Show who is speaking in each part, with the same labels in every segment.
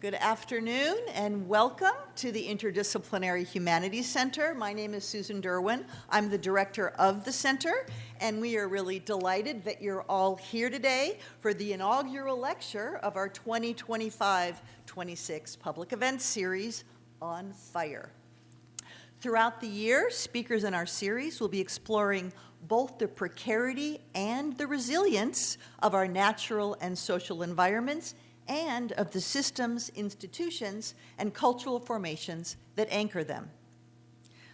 Speaker 1: Good afternoon and welcome to the Interdisciplinary Humanities Center. My name is Susan Derwin. I'm the director of the center, and we are really delighted that you're all here today for the inaugural lecture of our 2025-26 public events series on fire. Throughout the year, speakers in our series will be exploring both the precarity and the resilience of our natural and social environments and of the systems, institutions, and cultural formations that anchor them.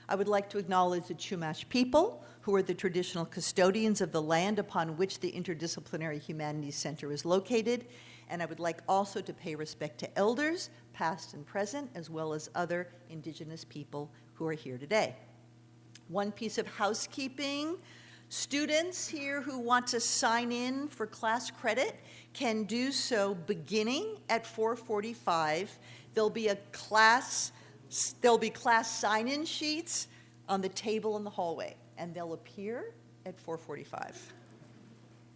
Speaker 1: I would like to acknowledge the Chumash people, who are the traditional custodians of the land upon which the Interdisciplinary Humanities Center is located, and I would like also to pay respect to elders, past and present, as well as other Indigenous people who are here today. One piece of housekeeping. Students here who want to sign in for class credit can do so beginning at 4:45. There'll be class sign-in sheets on the table in the hallway, and they'll appear at 4:45.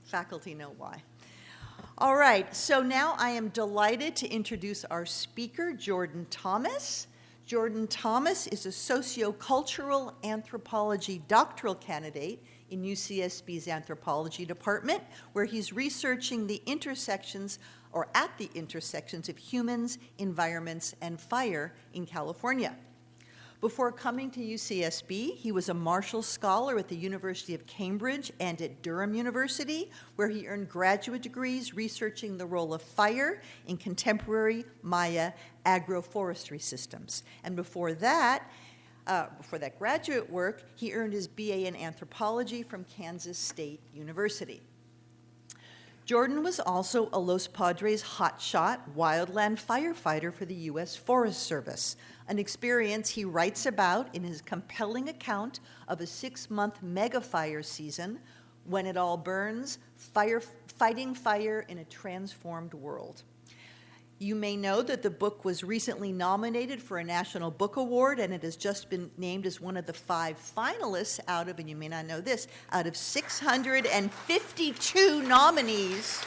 Speaker 1: Faculty know why. All right, so now I am delighted to introduce our speaker, Jordan Thomas. Jordan Thomas is a sociocultural anthropology doctoral candidate in UCSB's anthropology department, where he's researching the intersections, or at the intersections of humans, environments, and fire in California. Before coming to UCSB, he was a Marshall Scholar at the University of Cambridge and at Durham University, where he earned graduate degrees researching the role of fire in contemporary Maya agroforestry systems. And before that graduate work, he earned his BA in anthropology from Kansas State University. Jordan was also a Los Padres hotshot wildland firefighter for the U.S. Forest Service, an experience he writes about in his compelling account of a 6-month megafire season, When It All Burns, Fighting Fire in a Transformed World. You may know that the book was recently nominated for a National Book Award, and it has just been named as one of the 5 finalists out of, and you may not know this, out of 652 nominees.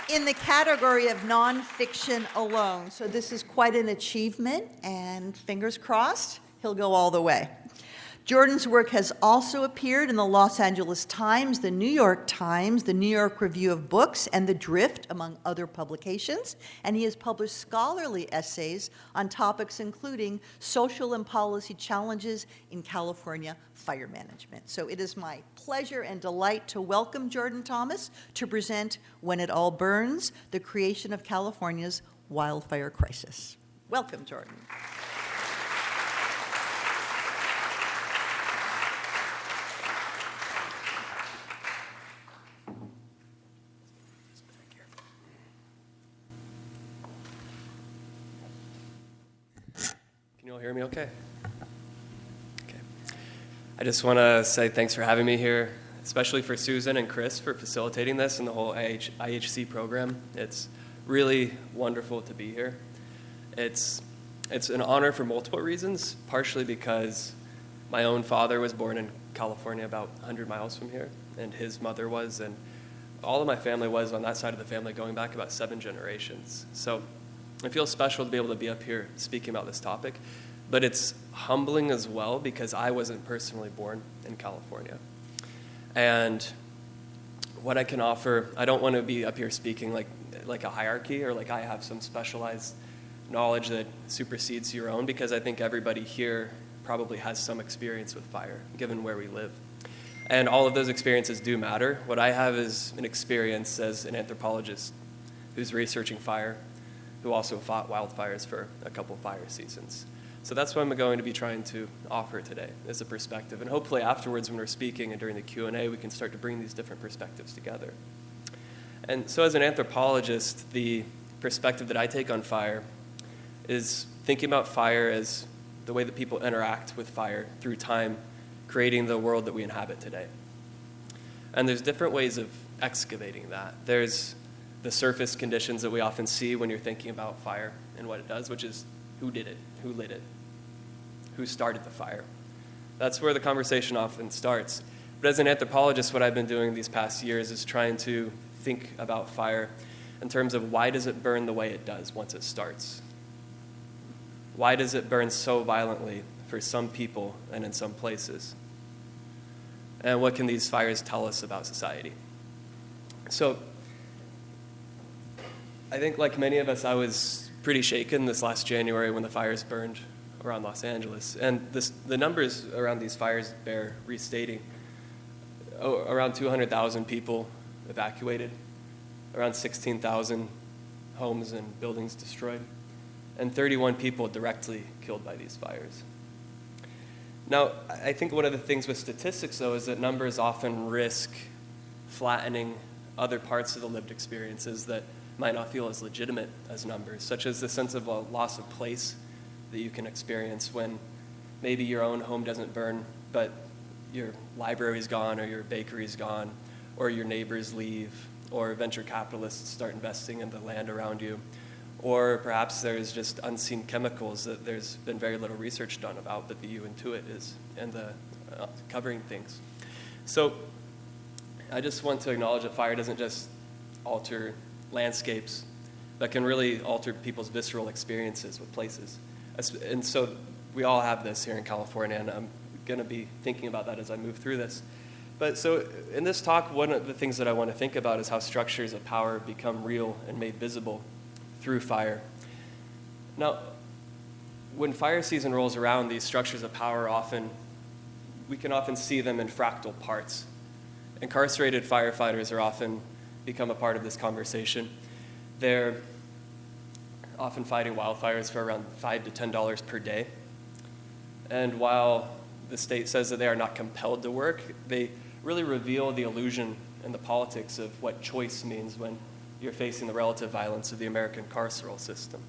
Speaker 1: In the category of nonfiction alone. So this is quite an achievement, and fingers crossed, he'll go all the way. Jordan's work has also appeared in the Los Angeles Times, the New York Times, the New York Review of Books, and The Drift, among other publications, and he has published scholarly essays on topics including social and policy challenges in California fire management. So it is my pleasure and delight to welcome Jordan Thomas to present When It All Burns, the creation of California's wildfire crisis. Welcome, Jordan.
Speaker 2: Can you all hear me okay? Okay. I just want to say thanks for having me here, especially for Susan and Chris for facilitating this and the whole IHC program. It's really wonderful to be here. It's an honor for multiple reasons, partially because my own father was born in California about 100 miles from here, and his mother was, and all of my family was on that side of the family going back about 7 generations. So it feels special to be able to be up here speaking about this topic, but it's humbling as well because I wasn't personally born in California. And what I can offer, I don't want to be up here speaking like a hierarchy or like I have some specialized knowledge that supersedes your own, because I think everybody here probably has some experience with fire, given where we live. And all of those experiences do matter. What I have is an experience as an anthropologist who's researching fire, who also fought wildfires for a couple fire seasons. So that's what I'm going to be trying to offer today as a perspective. And hopefully afterwards when we're speaking and during the Q&A, we can start to bring these different perspectives together. And so as an anthropologist, the perspective that I take on fire is thinking about fire as the way that people interact with fire through time, creating the world that we inhabit today. And there's different ways of excavating that. There's the surface conditions that we often see when you're thinking about fire and what it does, which is who did it, who lit it, who started the fire. That's where the conversation often starts. But as an anthropologist, what I've been doing these past years is trying to think about fire in terms of why does it burn the way it does once it starts? Why does it burn so violently for some people and in some places? And what can these fires tell us about society? So I think like many of us, I was pretty shaken this last January when the fires burned around Los Angeles. And the numbers around these fires bear restating. Around 200,000 people evacuated, around 16,000 homes and buildings destroyed, and 31 people directly killed by these fires. Now, I think one of the things with statistics, though, is that numbers often risk flattening other parts of the lived experiences that might not feel as legitimate as numbers, such as the sense of a loss of place that you can experience when maybe your own home doesn't burn, but your library's gone, or your bakery's gone, or your neighbors leave, or venture capitalists start investing in the land around you, or perhaps there's just unseen chemicals that there's been very little research done about, but the you intuit is and the covering things. So I just want to acknowledge that fire doesn't just alter landscapes, but can really alter people's visceral experiences with places. And so we all have this here in California, and I'm going to be thinking about that as I move through this. But so in this talk, one of the things that I want to think about is how structures of power become real and made visible through fire. Now, when fire season rolls around, these structures of power we can often see them in fractal parts. Incarcerated firefighters are often become a part of this conversation. They're often fighting wildfires for around $5 to $10 per day. And while the state says that they are not compelled to work, they really reveal the illusion and the politics of what choice means when you're facing the relative violence of the American carceral system.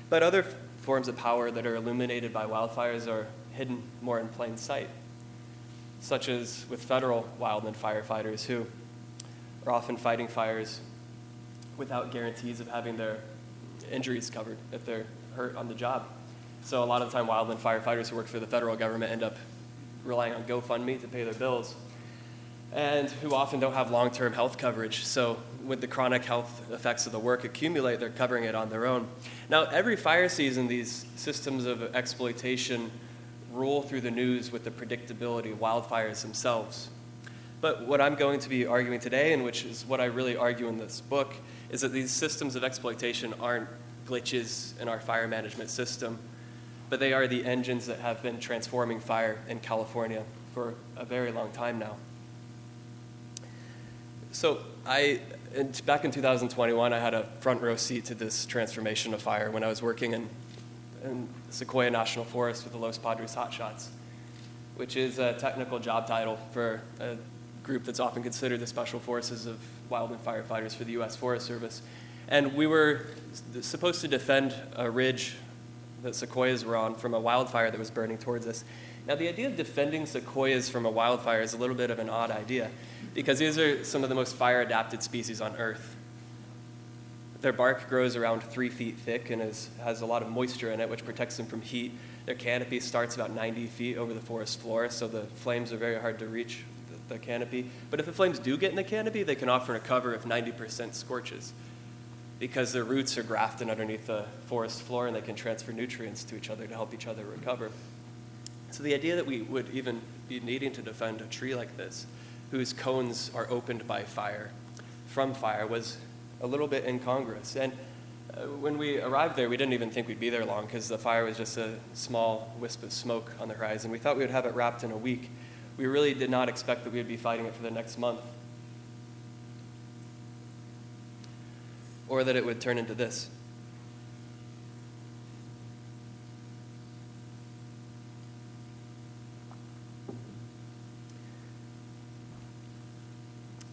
Speaker 2: But other forms of power that are illuminated by wildfires are hidden more in plain sight, such as with federal wildland firefighters who are often fighting fires without guarantees of having their injuries covered if they're hurt on the job. So a lot of the time, wildland firefighters who work for the federal government end up relying on GoFundMe to pay their bills, and who often don't have long-term health coverage. So when the chronic health effects of the work accumulate, they're covering it on their own. Now, every fire season, these systems of exploitation roll through the news with the predictability of wildfires themselves. But what I'm going to be arguing today, and which is what I really argue in this book, is that these systems of exploitation aren't glitches in our fire management system, but they are the engines that have been transforming fire in California for a very long time now. So back in 2021, I had a front row seat to this transformation of fire when I was working in Sequoia National Forest with the Los Padres Hotshots, which is a technical job title for a group that's often considered the special forces of wildland firefighters for the U.S. Forest Service. And we were supposed to defend a ridge that sequoias were on from a wildfire that was burning towards us. Now, the idea of defending sequoias from a wildfire is a little bit of an odd idea, because these are some of the most fire-adapted species on Earth. Their bark grows around 3 feet thick and has a lot of moisture in it, which protects them from heat. Their canopy starts about 90 feet over the forest floor, so the flames are very hard to reach the canopy. But if the flames do get in the canopy, they can often recover if 90% scorches, because their roots are grafted underneath the forest floor and they can transfer nutrients to each other to help each other recover. So the idea that we would even be needing to defend a tree like this, whose cones are opened by fire, from fire, was a little bit incongruous. And when we arrived there, we didn't even think we'd be there long, because the fire was just a small wisp of smoke on the horizon. We thought we would have it wrapped in a week. We really did not expect that we would be fighting it for the next month, or that it would turn into this.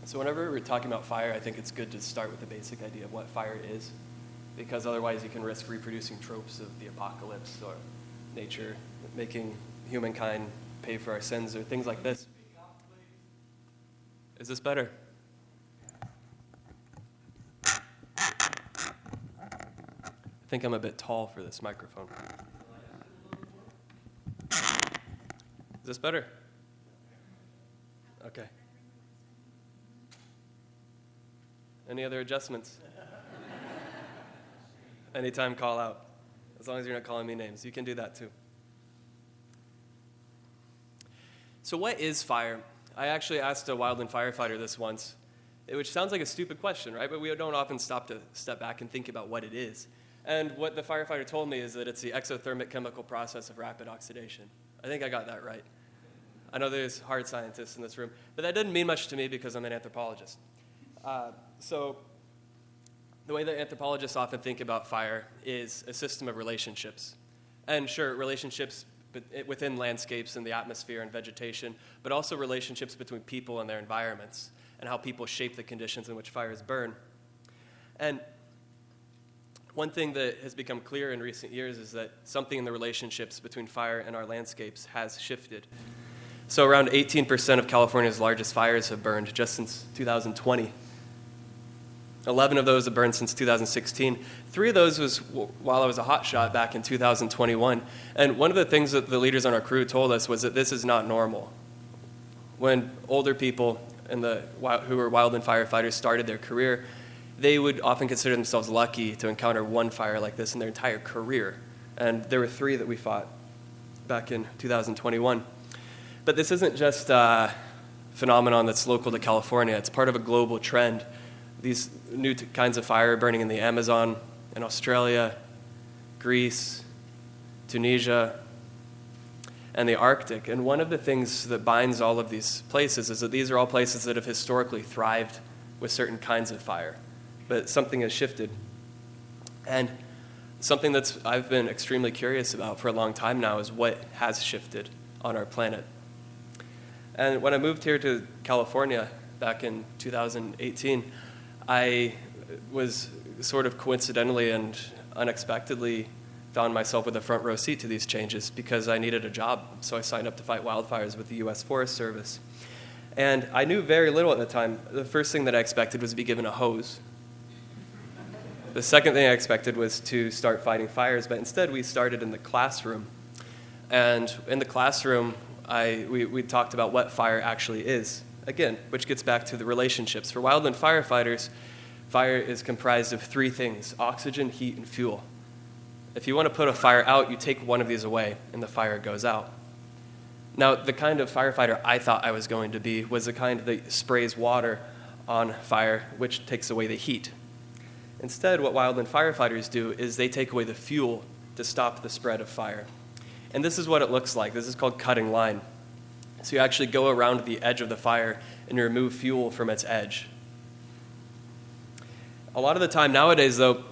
Speaker 2: So whenever we're talking about fire, I think it's good to start with the basic idea of what fire is, because otherwise you can risk reproducing tropes of the apocalypse or nature making humankind pay for our sins or things like this. Is this better? I think I'm a bit tall for this microphone. Is this better? Okay. Any other adjustments? Anytime, call out. As long as you're not calling me names. You can do that too. So what is fire? I actually asked a wildland firefighter this once, which sounds like a stupid question, right? But we don't often stop to step back and think about what it is. And what the firefighter told me is that it's the exothermic chemical process of rapid oxidation. I think I got that right. I know there's hard scientists in this room, but that doesn't mean much to me because I'm an anthropologist. So the way that anthropologists often think about fire is a system of relationships. And sure, relationships within landscapes and the atmosphere and vegetation, but also relationships between people and their environments and how people shape the conditions in which fires burn. And one thing that has become clear in recent years is that something in the relationships between fire and our landscapes has shifted. So around 18% of California's largest fires have burned just since 2020. 11 of those have burned since 2016. 3 of those was while I was a hotshot back in 2021. And one of the things that the leaders on our crew told us was that this is not normal. When older people who were wildland firefighters started their career, they would often consider themselves lucky to encounter one fire like this in their entire career. And there were 3 that we fought back in 2021. But this isn't just a phenomenon that's local to California. It's part of a global trend. These new kinds of fire are burning in the Amazon, in Australia, Greece, Tunisia, and the Arctic. And one of the things that binds all of these places is that these are all places that have historically thrived with certain kinds of fire. But something has shifted. And something that I've been extremely curious about for a long time now is what has shifted on our planet. And when I moved here to California back in 2018, I was sort of coincidentally and unexpectedly found myself with a front row seat to these changes because I needed a job. So I signed up to fight wildfires with the U.S. Forest Service. And I knew very little at the time. The first thing that I expected was to be given a hose. The second thing I expected was to start fighting fires, but instead we started in the classroom. And in the classroom, we talked about what fire actually is. Again, which gets back to the relationships. For wildland firefighters, fire is comprised of 3 things: oxygen, heat, and fuel. If you want to put a fire out, you take one of these away, and the fire goes out. Now, the kind of firefighter I thought I was going to be was the kind that sprays water on fire, which takes away the heat. Instead, what wildland firefighters do is they take away the fuel to stop the spread of fire. And this is what it looks like. This is called cutting line. So you actually go around the edge of the fire and you remove fuel from its edge. A lot of the time nowadays, though,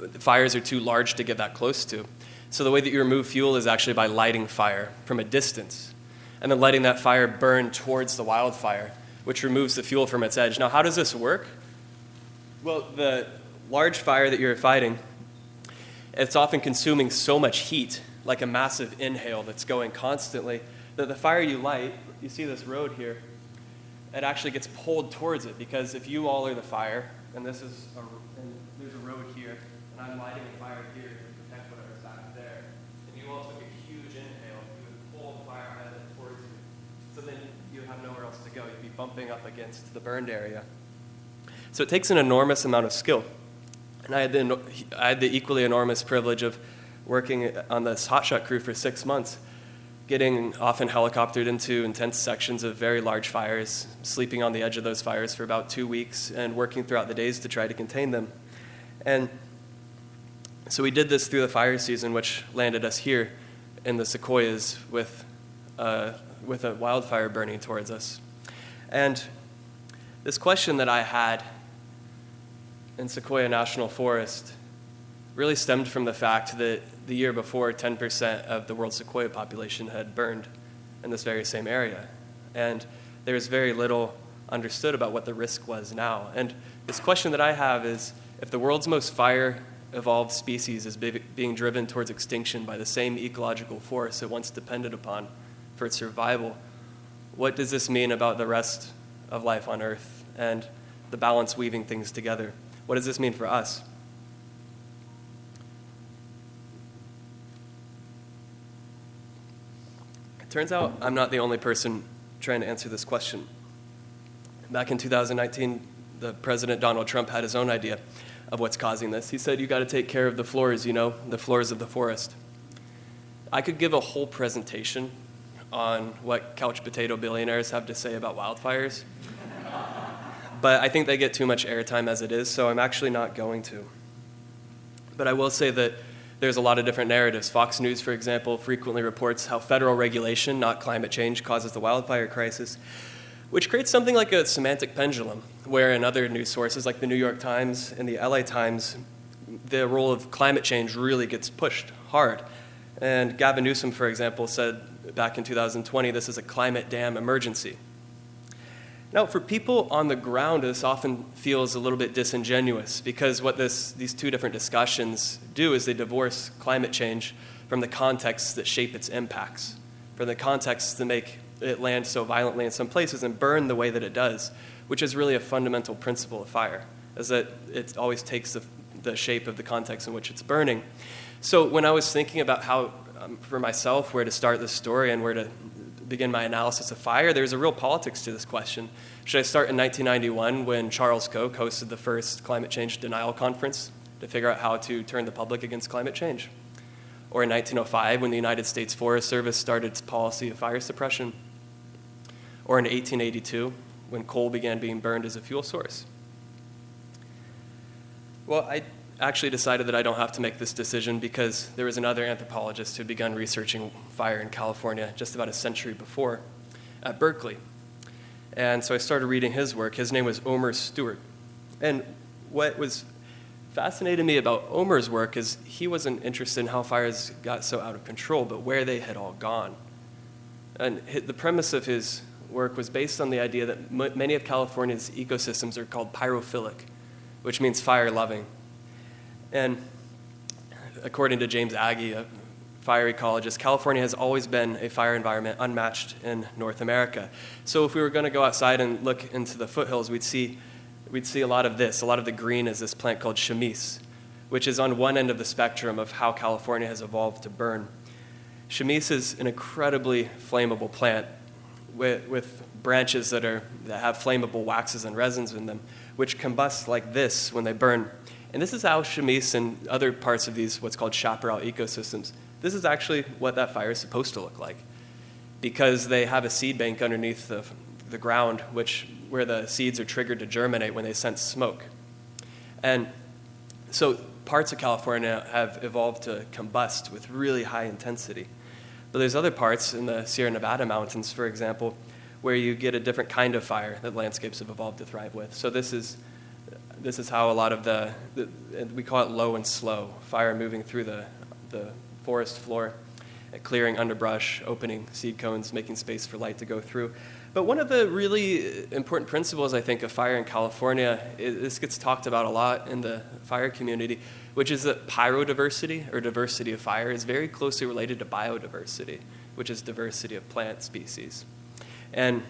Speaker 2: the fires are too large to get that close to. So the way that you remove fuel is actually by lighting fire from a distance and then letting that fire burn towards the wildfire, which removes the fuel from its edge. Now, how does this work? Well, the large fire that you're fighting, it's often consuming so much heat, like a massive inhale that's going constantly, that the fire you light, you see this road here, it actually gets pulled towards it, because if you all are the fire, and there's a road here, and I'm lighting a fire here to protect whatever's back there, and you all took a huge inhale, you would pull the fire island towards you. So then you have nowhere else to go. You'd be bumping up against the burned area. So it takes an enormous amount of skill. And I had the equally enormous privilege of working on this hotshot crew for 6 months, getting often helicoptered into intense sections of very large fires, sleeping on the edge of those fires for about 2 weeks, and working throughout the days to try to contain them. And so we did this through the fire season, which landed us here in the sequoias with a wildfire burning towards us. And this question that I had in Sequoia National Forest really stemmed from the fact that the year before, 10% of the world's sequoia population had burned in this very same area. And there was very little understood about what the risk was now. And this question that I have is, if the world's most fire-evolved species is being driven towards extinction by the same ecological force it once depended upon for its survival, what does this mean about the rest of life on Earth and the balance weaving things together? What does this mean for us? It turns out I'm not the only person trying to answer this question. Back in 2019, the President Donald Trump had his own idea of what's causing this. He said, you got to take care of the floors, the floors of the forest. I could give a whole presentation on what couch potato billionaires have to say about wildfires, but I think they get too much airtime as it is, so I'm actually not going to. But I will say that there's a lot of different narratives. Fox News, for example, frequently reports how federal regulation, not climate change, causes the wildfire crisis, which creates something like a semantic pendulum, where in other news sources like the New York Times and the LA Times, the role of climate change really gets pushed hard. And Gavin Newsom, for example, said back in 2020, this is a climate dam emergency. Now, for people on the ground, this often feels a little bit disingenuous because what these two different discussions do is they divorce climate change from the contexts that shape its impacts, from the contexts that make it land so violently in some places and burn the way that it does, which is really a fundamental principle of fire, is that it always takes the shape of the context in which it's burning. So when I was thinking about how, for myself, where to start this story and where to begin my analysis of fire, there's a real politics to this question. Should I start in 1991 when Charles Koch hosted the first climate change denial conference to figure out how to turn the public against climate change? Or in 1905 when the United States Forest Service started its policy of fire suppression? Or in 1882 when coal began being burned as a fuel source? Well, I actually decided that I don't have to make this decision because there was another anthropologist who had begun researching fire in California just about a century before at Berkeley. And so I started reading his work. His name was Omer Stewart. And what was fascinating me about Omer's work is he wasn't interested in how fires got so out of control, but where they had all gone. And the premise of his work was based on the idea that many of California's ecosystems are called pyrophilic, which means fire-loving. And according to James Agee, a fire ecologist, California has always been a fire environment unmatched in North America. So if we were going to go outside and look into the foothills, we'd see a lot of this. A lot of the green is this plant called chamise, which is on one end of the spectrum of how California has evolved to burn. Chamise is an incredibly flammable plant with branches that have flammable waxes and resins in them, which combust like this when they burn. And this is how chamise and other parts of these what's called chaparral ecosystems, this is actually what that fire is supposed to look like, because they have a seed bank underneath the ground where the seeds are triggered to germinate when they sense smoke. And so parts of California have evolved to combust with really high intensity. But there's other parts in the Sierra Nevada mountains, for example, where you get a different kind of fire that landscapes have evolved to thrive with. So this is how a lot of we call it low and slow, fire moving through the forest floor, clearing underbrush, opening seed cones, making space for light to go through. But one of the really important principles, I think, of fire in California, this gets talked about a lot in the fire community, which is that pyrodiversity, or diversity of fire, is very closely related to biodiversity, which is diversity of plant species. And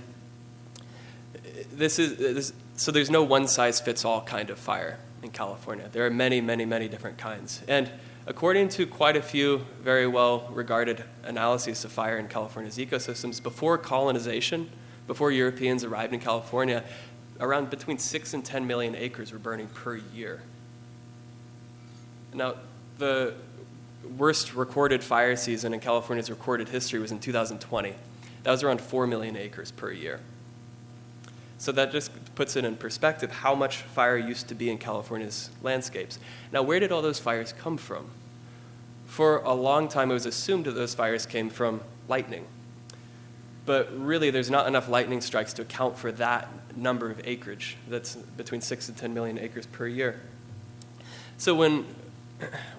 Speaker 2: so there's no one-size-fits-all kind of fire in California. There are many, many, many different kinds. And according to quite a few very well-regarded analyses of fire in California's ecosystems, before colonization, before Europeans arrived in California, around between 6 and 10 million acres were burning per year. Now, the worst recorded fire season in California's recorded history was in 2020. That was around 4 million acres per year. So that just puts it in perspective how much fire used to be in California's landscapes. Now, where did all those fires come from? For a long time, it was assumed that those fires came from lightning. But really, there's not enough lightning strikes to account for that number of acreage. That's between 6 and 10 million acres per year. So when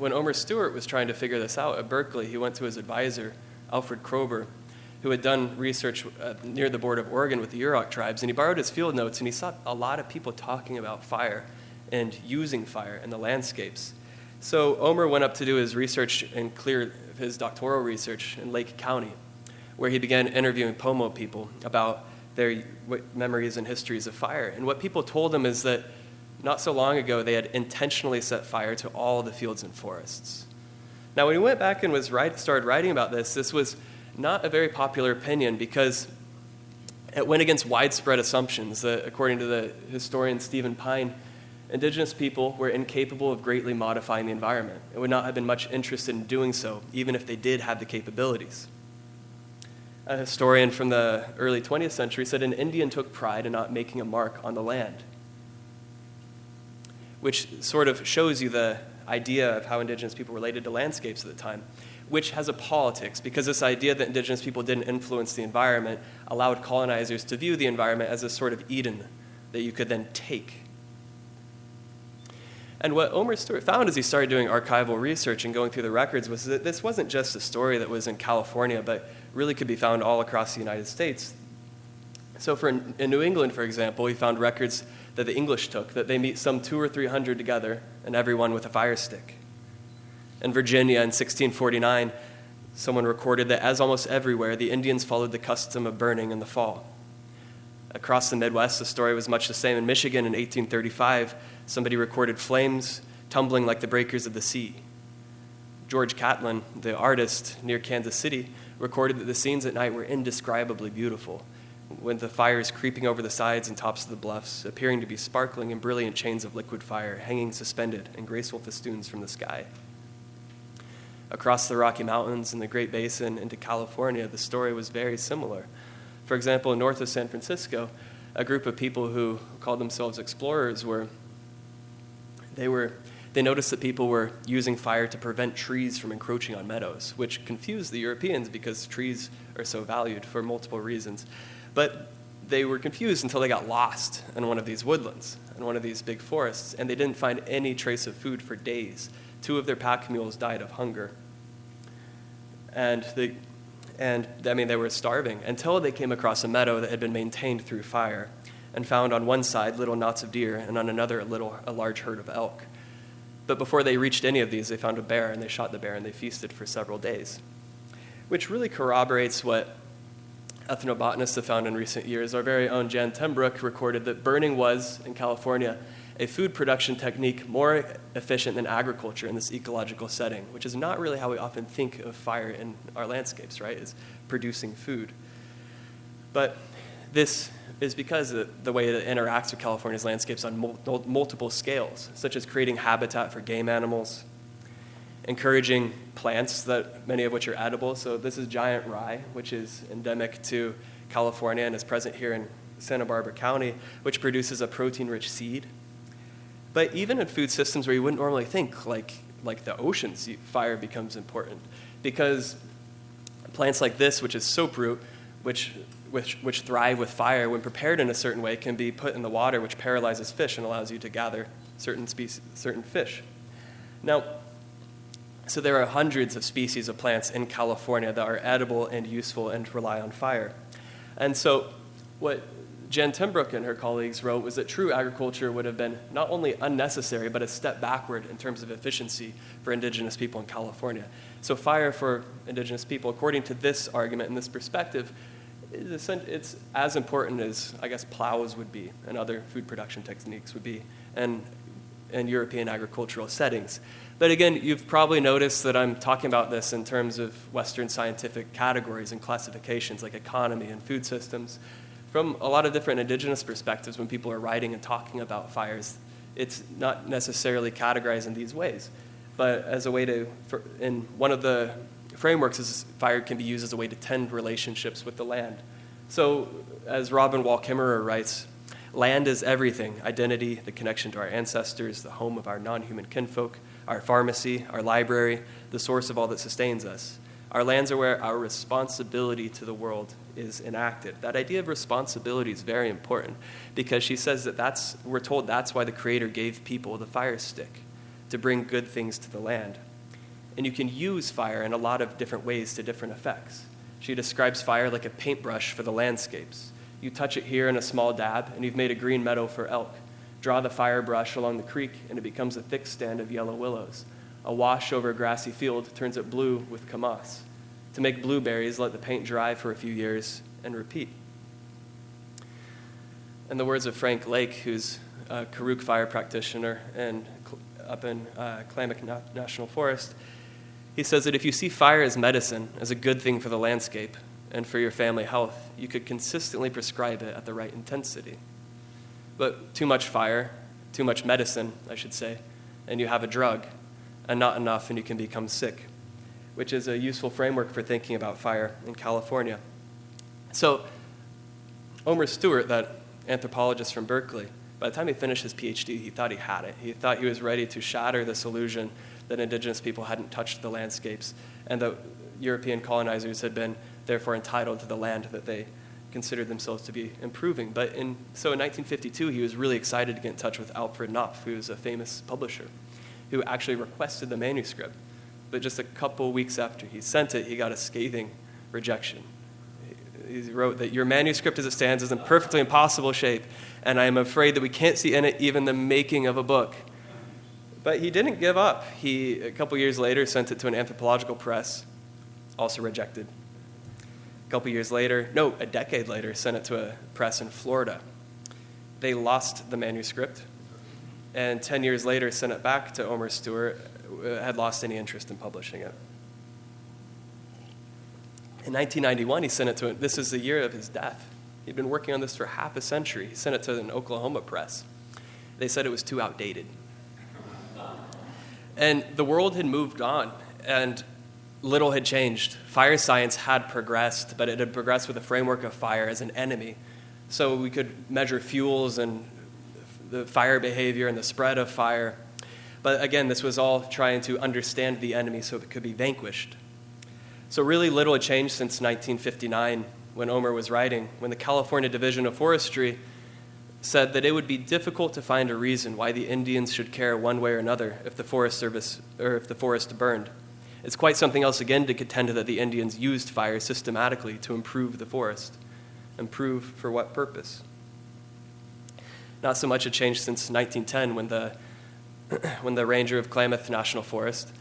Speaker 2: Omer Stewart was trying to figure this out at Berkeley, he went to his advisor, Alfred Kroeber, who had done research near the border of Oregon with the Yurok tribes, and he borrowed his field notes, and he saw a lot of people talking about fire and using fire in the landscapes. So Omer went up to do his research and clear his doctoral research in Lake County, where he began interviewing Pomo people about their memories and histories of fire. And what people told him is that not so long ago, they had intentionally set fire to all the fields and forests. Now, when he went back and started writing about this was not a very popular opinion because It went against widespread assumptions that, according to the historian Stephen Pine, indigenous people were incapable of greatly modifying the environment and would not have been much interested in doing so, even if they did have the capabilities. A historian from the early 20th century said an Indian took pride in not making a mark on the land, which sort of shows you the idea of how indigenous people related to landscapes at the time, which has a politics, because this idea that indigenous people didn't influence the environment allowed colonizers to view the environment as a sort of Eden that you could then take. And what Omer Stewart found as he started doing archival research and going through the records was that this wasn't just a story that was in California, but really could be found all across the United States. So in New England, for example, he found records that the English took, that they meet some 200 or 300 together, and everyone with a fire stick. In Virginia in 1649, someone recorded that as almost everywhere, the Indians followed the custom of burning in the fall. Across the Midwest, the story was much the same. In Michigan in 1835, somebody recorded flames tumbling like the breakers of the sea. George Catlin, the artist near Kansas City, recorded that the scenes at night were indescribably beautiful, with the fires creeping over the sides and tops of the bluffs, appearing to be sparkling in brilliant chains of liquid fire, hanging suspended in graceful festoons from the sky. Across the Rocky Mountains and the Great Basin into California, the story was very similar. For example, north of San Francisco, a group of people who called themselves explorers they noticed that people were using fire to prevent trees from encroaching on meadows, which confused the Europeans because trees are so valued for multiple reasons. But they were confused until they got lost in one of these woodlands, in one of these big forests, and they didn't find any trace of food for days. 2 of their pack mules died of hunger. They were starving until they came across a meadow that had been maintained through fire and found on one side little knots of deer and on another a large herd of elk. But before they reached any of these, they found a bear, and they shot the bear, and they feasted for several days, which really corroborates what ethnobotanists have found in recent years. Our very own Jan Tenbrook recorded that burning was, in California, a food production technique more efficient than agriculture in this ecological setting, which is not really how we often think of fire in our landscapes, right, is producing food. But this is because of the way it interacts with California's landscapes on multiple scales, such as creating habitat for game animals, encouraging plants, that many of which are edible. So this is giant rye, which is endemic to California and is present here in Santa Barbara County, which produces a protein-rich seed. But even in food systems where you wouldn't normally think, like the oceans, fire becomes important, because plants like this, which is soaproot, which thrive with fire, when prepared in a certain way, can be put in the water, which paralyzes fish and allows you to gather certain fish. Now, so there are hundreds of species of plants in California that are edible and useful and rely on fire. And so what Jen Tenbrook and her colleagues wrote was that true agriculture would have been not only unnecessary, but a step backward in terms of efficiency for indigenous people in California. So fire for indigenous people, according to this argument and this perspective, it's as important as, I guess, plows would be and other food production techniques would be in European agricultural settings. But again, you've probably noticed that I'm talking about this in terms of Western scientific categories and classifications like economy and food systems. From a lot of different indigenous perspectives, when people are writing and talking about fires, it's not necessarily categorized in these ways. But as a way in one of the frameworks is fire can be used as a way to tend relationships with the land. So as Robin Wall Kimmerer writes, land is everything: identity, the connection to our ancestors, the home of our non-human kinfolk, our pharmacy, our library, the source of all that sustains us. Our lands are where our responsibility to the world is enacted. That idea of responsibility is very important, because she says that we're told that's why the Creator gave people the fire stick, to bring good things to the land. And you can use fire in a lot of different ways to different effects. She describes fire like a paintbrush for the landscapes. You touch it here in a small dab, and you've made a green meadow for elk. Draw the fire brush along the creek, and it becomes a thick stand of yellow willows. A wash over a grassy field turns it blue with camas. To make blueberries, let the paint dry for a few years and repeat. In the words of Frank Lake, who's a Karuk fire practitioner up in Klamath National Forest, he says that if you see fire as medicine, as a good thing for the landscape, and for your family health, you could consistently prescribe it at the right intensity. But too much fire, too much medicine, I should say, and you have a drug, and not enough, and you can become sick, which is a useful framework for thinking about fire in California. So Omer Stewart, that anthropologist from Berkeley, by the time he finished his PhD, he thought he had it. He thought he was ready to shatter this illusion that indigenous people hadn't touched the landscapes and that European colonizers had been therefore entitled to the land that they considered themselves to be improving. So in 1952, he was really excited to get in touch with Alfred Knopf, who was a famous publisher, who actually requested the manuscript. But just a couple weeks after he sent it, he got a scathing rejection. He wrote that your manuscript as it stands is in perfectly impossible shape, and I am afraid that we can't see in it even the making of a book. But he didn't give up. He, a couple years later, sent it to an anthropological press, also rejected. A decade later, sent it to a press in Florida. They lost the manuscript, and 10 years later sent it back to Omer Stewart, who had lost any interest in publishing it. In 1991, he sent it to, this is the year of his death. He'd been working on this for half a century. He sent it to an Oklahoma press. They said it was too outdated. And the world had moved on, and little had changed. Fire science had progressed, but it had progressed with a framework of fire as an enemy. So we could measure fuels and the fire behavior and the spread of fire. But again, this was all trying to understand the enemy so it could be vanquished. So really little had changed since 1959 when Omer was writing, when the California Division of Forestry said that it would be difficult to find a reason why the Indians should care one way or another if the forest burned. It's quite something else again to contend that the Indians used fire systematically to improve the forest. Improve for what purpose? Not so much had changed since 1910 when the ranger of Klamath National Forest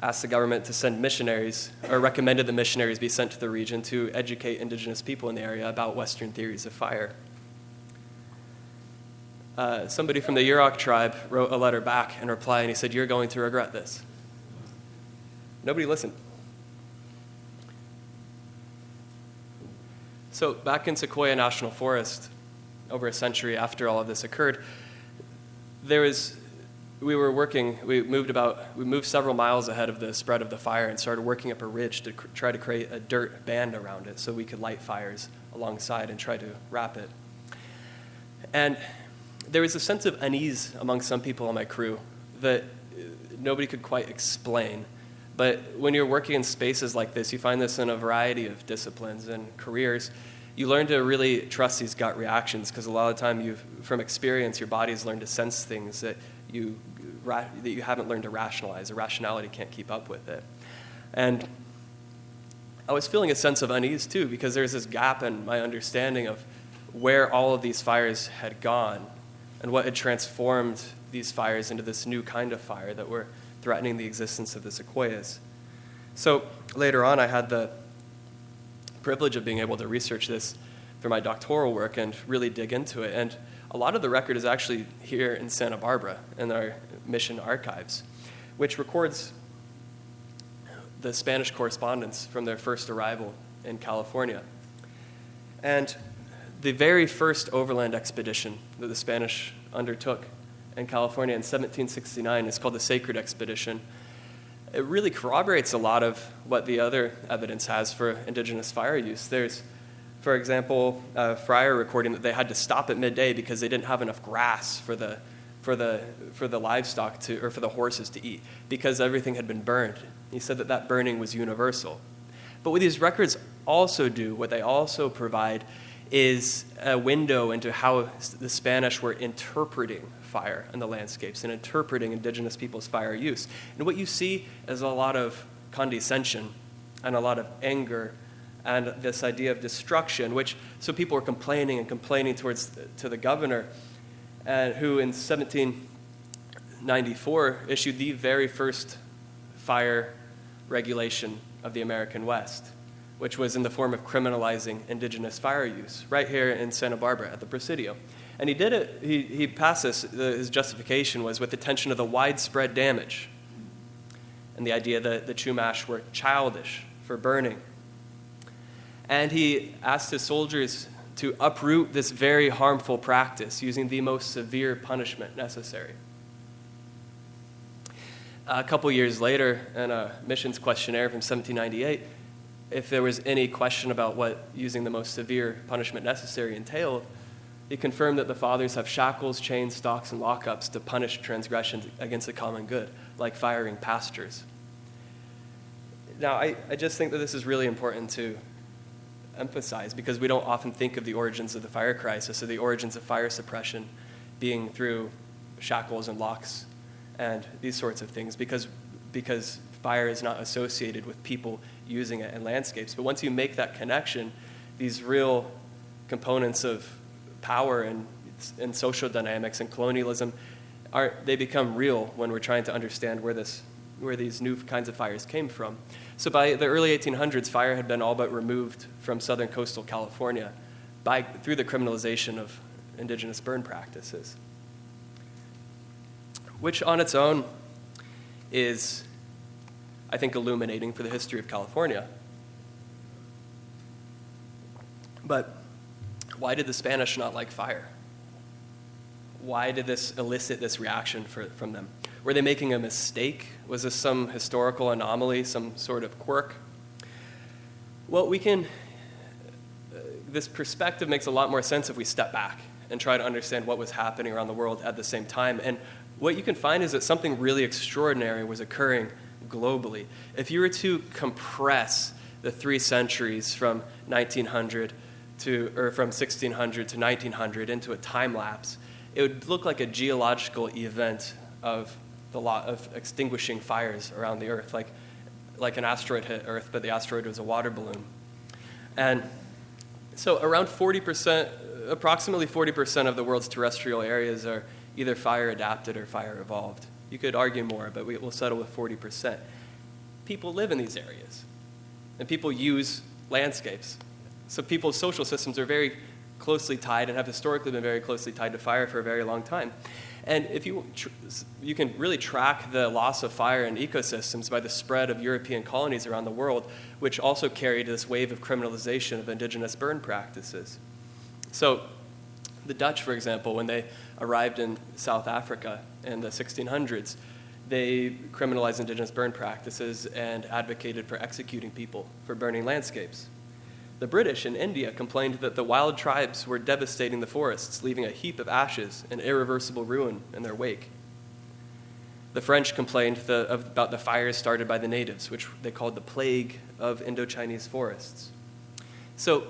Speaker 2: asked the government to send missionaries, or recommended the missionaries be sent to the region to educate indigenous people in the area about Western theories of fire. Somebody from the Yurok tribe wrote a letter back in reply, and he said, "You're going to regret this." Nobody listened. So back in Sequoia National Forest, over a century after all of this occurred, we moved several miles ahead of the spread of the fire and started working up a ridge to try to create a dirt band around it so we could light fires alongside and try to wrap it. And there was a sense of unease among some people on my crew that nobody could quite explain. But when you're working in spaces like this, you find this in a variety of disciplines and careers. You learn to really trust these gut reactions because a lot of the time, from experience, your body's learned to sense things that you haven't learned to rationalize. Irrationality can't keep up with it. And I was feeling a sense of unease too because there's this gap in my understanding of where all of these fires had gone and what had transformed these fires into this new kind of fire that were threatening the existence of the sequoias. So later on, I had the privilege of being able to research this for my doctoral work and really dig into it. And a lot of the record is actually here in Santa Barbara in our mission archives, which records the Spanish correspondence from their first arrival in California. And the very first overland expedition that the Spanish undertook in California in 1769 is called the Sacred Expedition. It really corroborates a lot of what the other evidence has for indigenous fire use. There's, for example, a friar recording that they had to stop at midday because they didn't have enough grass for the livestock or for the horses to eat because everything had been burned. He said that burning was universal. But what these records also do, what they also provide, is a window into how the Spanish were interpreting fire in the landscapes and interpreting indigenous people's fire use. And what you see is a lot of condescension and a lot of anger and this idea of destruction, so people were complaining to the governor, who in 1794 issued the very first fire regulation of the American West, which was in the form of criminalizing indigenous fire use, right here in Santa Barbara at the Presidio. And he did it, he passed this, his justification was with attention to the widespread damage and the idea that the Chumash were childish for burning. And he asked his soldiers to uproot this very harmful practice using the most severe punishment necessary. A couple years later, in a missions questionnaire from 1798, if there was any question about what using the most severe punishment necessary entailed, he confirmed that the fathers have shackles, chains, stocks, and lockups to punish transgressions against the common good, like firing pastors. Now, I just think that this is really important to emphasize because we don't often think of the origins of the fire crisis or the origins of fire suppression being through shackles and locks and these sorts of things because fire is not associated with people using it in landscapes. But once you make that connection, these real components of power and social dynamics and colonialism, they become real when we're trying to understand where these new kinds of fires came from. So by the early 1800s, fire had been all but removed from southern coastal California through the criminalization of indigenous burn practices, which on its own is, I think, illuminating for the history of California. But why did the Spanish not like fire? Why did this elicit this reaction from them? Were they making a mistake? Was this some historical anomaly, some sort of quirk? Well, this perspective makes a lot more sense if we step back and try to understand what was happening around the world at the same time. And what you can find is that something really extraordinary was occurring globally. If you were to compress the 3 centuries from 1900 from 1600 to 1900 into a time lapse, it would look like a geological event of extinguishing fires around the Earth, like an asteroid hit Earth, but the asteroid was a water balloon. And so around 40%, approximately 40% of the world's terrestrial areas are either fire adapted or fire evolved. You could argue more, but we'll settle with 40%. People live in these areas, and people use landscapes. So people's social systems are very closely tied and have historically been very closely tied to fire for a very long time. And if you can really track the loss of fire in ecosystems by the spread of European colonies around the world, which also carried this wave of criminalization of indigenous burn practices. So the Dutch, for example, when they arrived in South Africa in the 1600s, they criminalized indigenous burn practices and advocated for executing people for burning landscapes. The British in India complained that the wild tribes were devastating the forests, leaving a heap of ashes and irreversible ruin in their wake. The French complained about the fires started by the natives, which they called the plague of Indochinese forests. So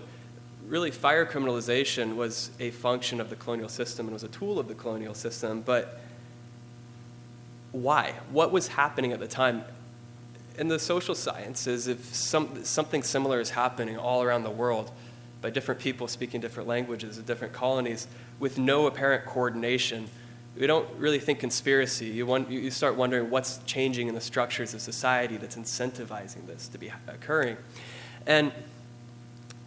Speaker 2: really, fire criminalization was a function of the colonial system and was a tool of the colonial system, but why? What was happening at the time? In the social sciences, if something similar is happening all around the world by different people speaking different languages in different colonies with no apparent coordination, we don't really think conspiracy. You start wondering what's changing in the structures of society that's incentivizing this to be occurring. And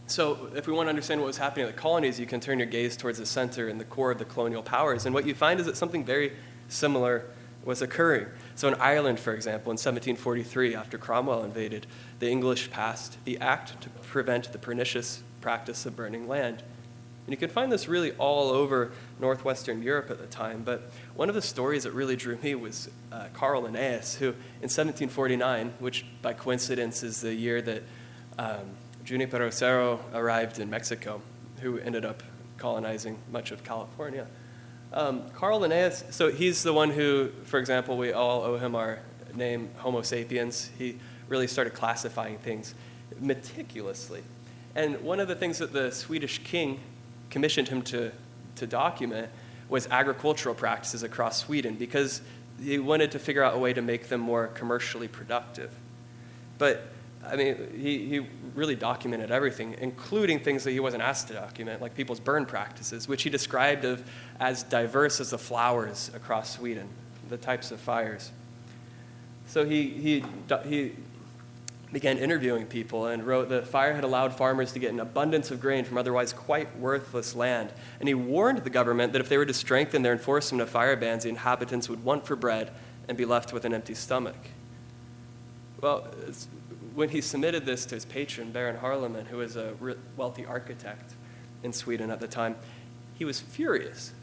Speaker 2: so if we want to understand what was happening in the colonies, you can turn your gaze towards the center and the core of the colonial powers. And what you find is that something very similar was occurring. So in Ireland, for example, in 1743, after Cromwell invaded, the English passed the Act to prevent the pernicious practice of burning land. And you can find this really all over northwestern Europe at the time. But one of the stories that really drew me was Carl Linnaeus, who in 1749, which by coincidence is the year that Junipero Serra arrived in Mexico, who ended up colonizing much of California. Carl Linnaeus, so he's the one who, for example, we all owe him our name, Homo sapiens. He really started classifying things meticulously. And one of the things that the Swedish king commissioned him to document was agricultural practices across Sweden because he wanted to figure out a way to make them more commercially productive. But I mean, he really documented everything, including things that he wasn't asked to document, like people's burn practices, which he described as diverse as the flowers across Sweden, the types of fires. So he began interviewing people and wrote that fire had allowed farmers to get an abundance of grain from otherwise quite worthless land. And he warned the government that if they were to strengthen their enforcement of fire bans, the inhabitants would want for bread and be left with an empty stomach. Well, when he submitted this to his patron, Baron Harleman, who was a wealthy architect in Sweden at the time, he was furious.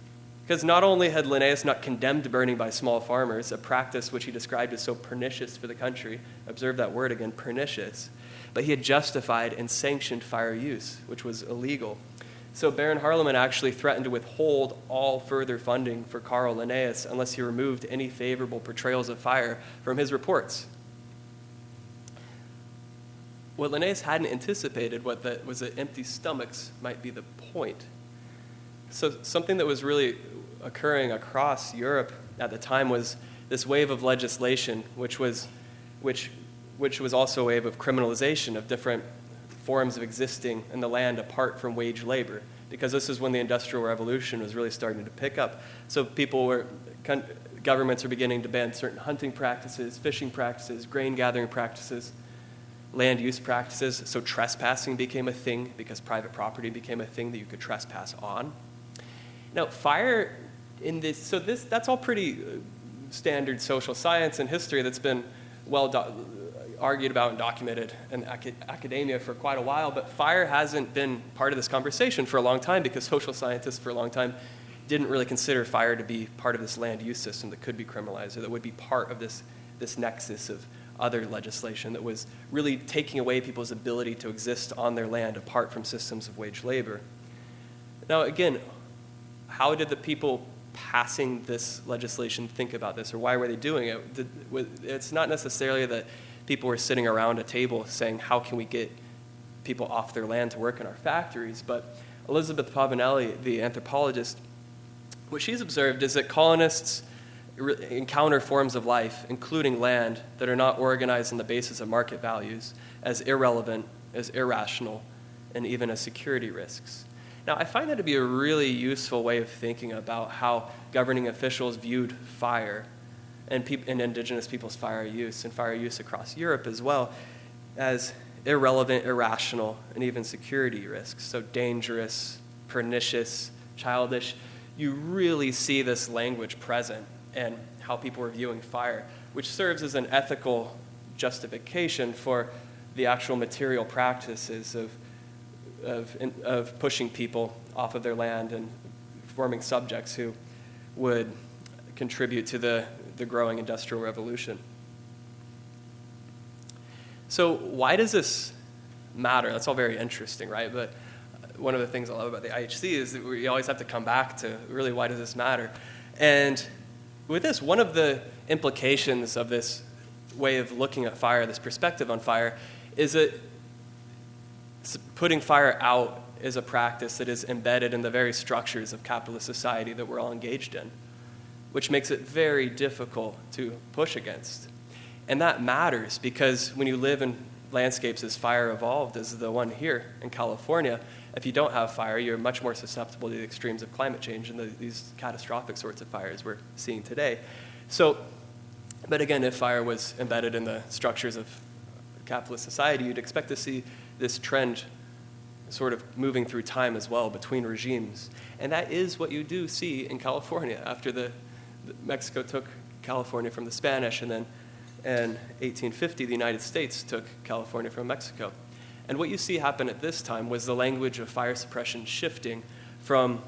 Speaker 2: Because not only had Linnaeus not condemned burning by small farmers, a practice which he described as so pernicious for the country, observe that word again, pernicious, but he had justified and sanctioned fire use, which was illegal. So Baron Harleman actually threatened to withhold all further funding for Carl Linnaeus unless he removed any favorable portrayals of fire from his reports. What Linnaeus hadn't anticipated was that empty stomachs might be the point. So something that was really occurring across Europe at the time was this wave of legislation, which was also a wave of criminalization of different forms of existing in the land apart from wage labor, because this is when the Industrial Revolution was really starting to pick up. So governments are beginning to ban certain hunting practices, fishing practices, grain gathering practices, land use practices. So trespassing became a thing because private property became a thing that you could trespass on. Now, fire that's all pretty standard social science and history that's been argued about and documented in academia for quite a while, but fire hasn't been part of this conversation for a long time because social scientists for a long time didn't really consider fire to be part of this land use system that could be criminalized or that would be part of this nexus of other legislation that was really taking away people's ability to exist on their land apart from systems of wage labor. Now, again, how did the people passing this legislation think about this, or why were they doing it? It's not necessarily that people were sitting around a table saying, how can we get people off their land to work in our factories? But Elizabeth Pavanelli, the anthropologist, what she's observed is that colonists encounter forms of life, including land, that are not organized on the basis of market values, as irrelevant, as irrational, and even as security risks. Now, I find that to be a really useful way of thinking about how governing officials viewed fire and indigenous people's fire use and fire use across Europe as well as irrelevant, irrational, and even security risks. So dangerous, pernicious, childish. You really see this language present and how people were viewing fire, which serves as an ethical justification for the actual material practices of pushing people off of their land and forming subjects who would contribute to the growing Industrial Revolution. So why does this matter? That's all very interesting, right? But one of the things I love about the IHC is that we always have to come back to really why does this matter? And with this, one of the implications of this way of looking at fire, this perspective on fire, is that putting fire out is a practice that is embedded in the very structures of capitalist society that we're all engaged in, which makes it very difficult to push against. And that matters because when you live in landscapes as fire evolved as the one here in California, if you don't have fire, you're much more susceptible to the extremes of climate change and these catastrophic sorts of fires we're seeing today. So, but again, if fire was embedded in the structures of capitalist society, you'd expect to see this trend sort of moving through time as well between regimes. And that is what you do see in California after Mexico took California from the Spanish, and then in 1850, the United States took California from Mexico. And what you see happen at this time was the language of fire suppression shifting from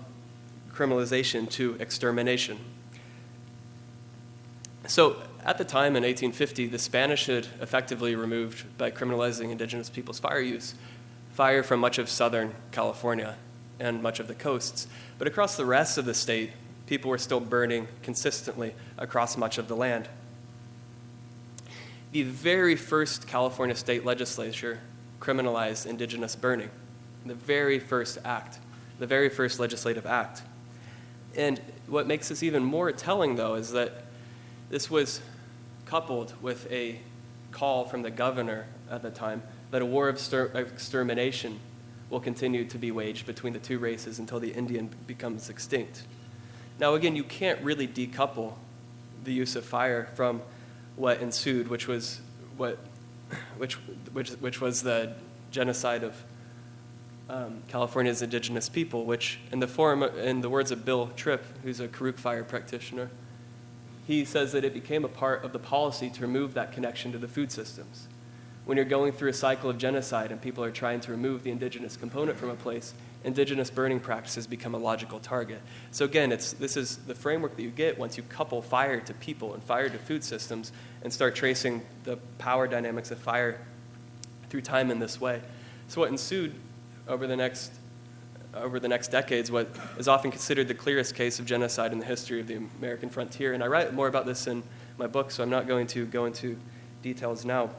Speaker 2: criminalization to extermination. So at the time in 1850, the Spanish had effectively removed, by criminalizing indigenous people's fire use, fire from much of southern California and much of the coasts. But across the rest of the state, people were still burning consistently across much of the land. The very first California state legislature criminalized indigenous burning, the very first act, the very first legislative act. And what makes this even more telling, though, is that this was coupled with a call from the governor at the time that a war of extermination will continue to be waged between the two races until the Indian becomes extinct. Now, again, you can't really decouple the use of fire from what ensued, which was the genocide of California's indigenous people, which, in the words of Bill Tripp, who's a Karuk fire practitioner, he says that it became a part of the policy to remove that connection to the food systems. When you're going through a cycle of genocide and people are trying to remove the indigenous component from a place, indigenous burning practices become a logical target. So again, this is the framework that you get once you couple fire to people and fire to food systems and start tracing the power dynamics of fire through time in this way. So what ensued over the next decades, what is often considered the clearest case of genocide in the history of the American frontier, and I write more about this in my book, so I'm not going to go into details now.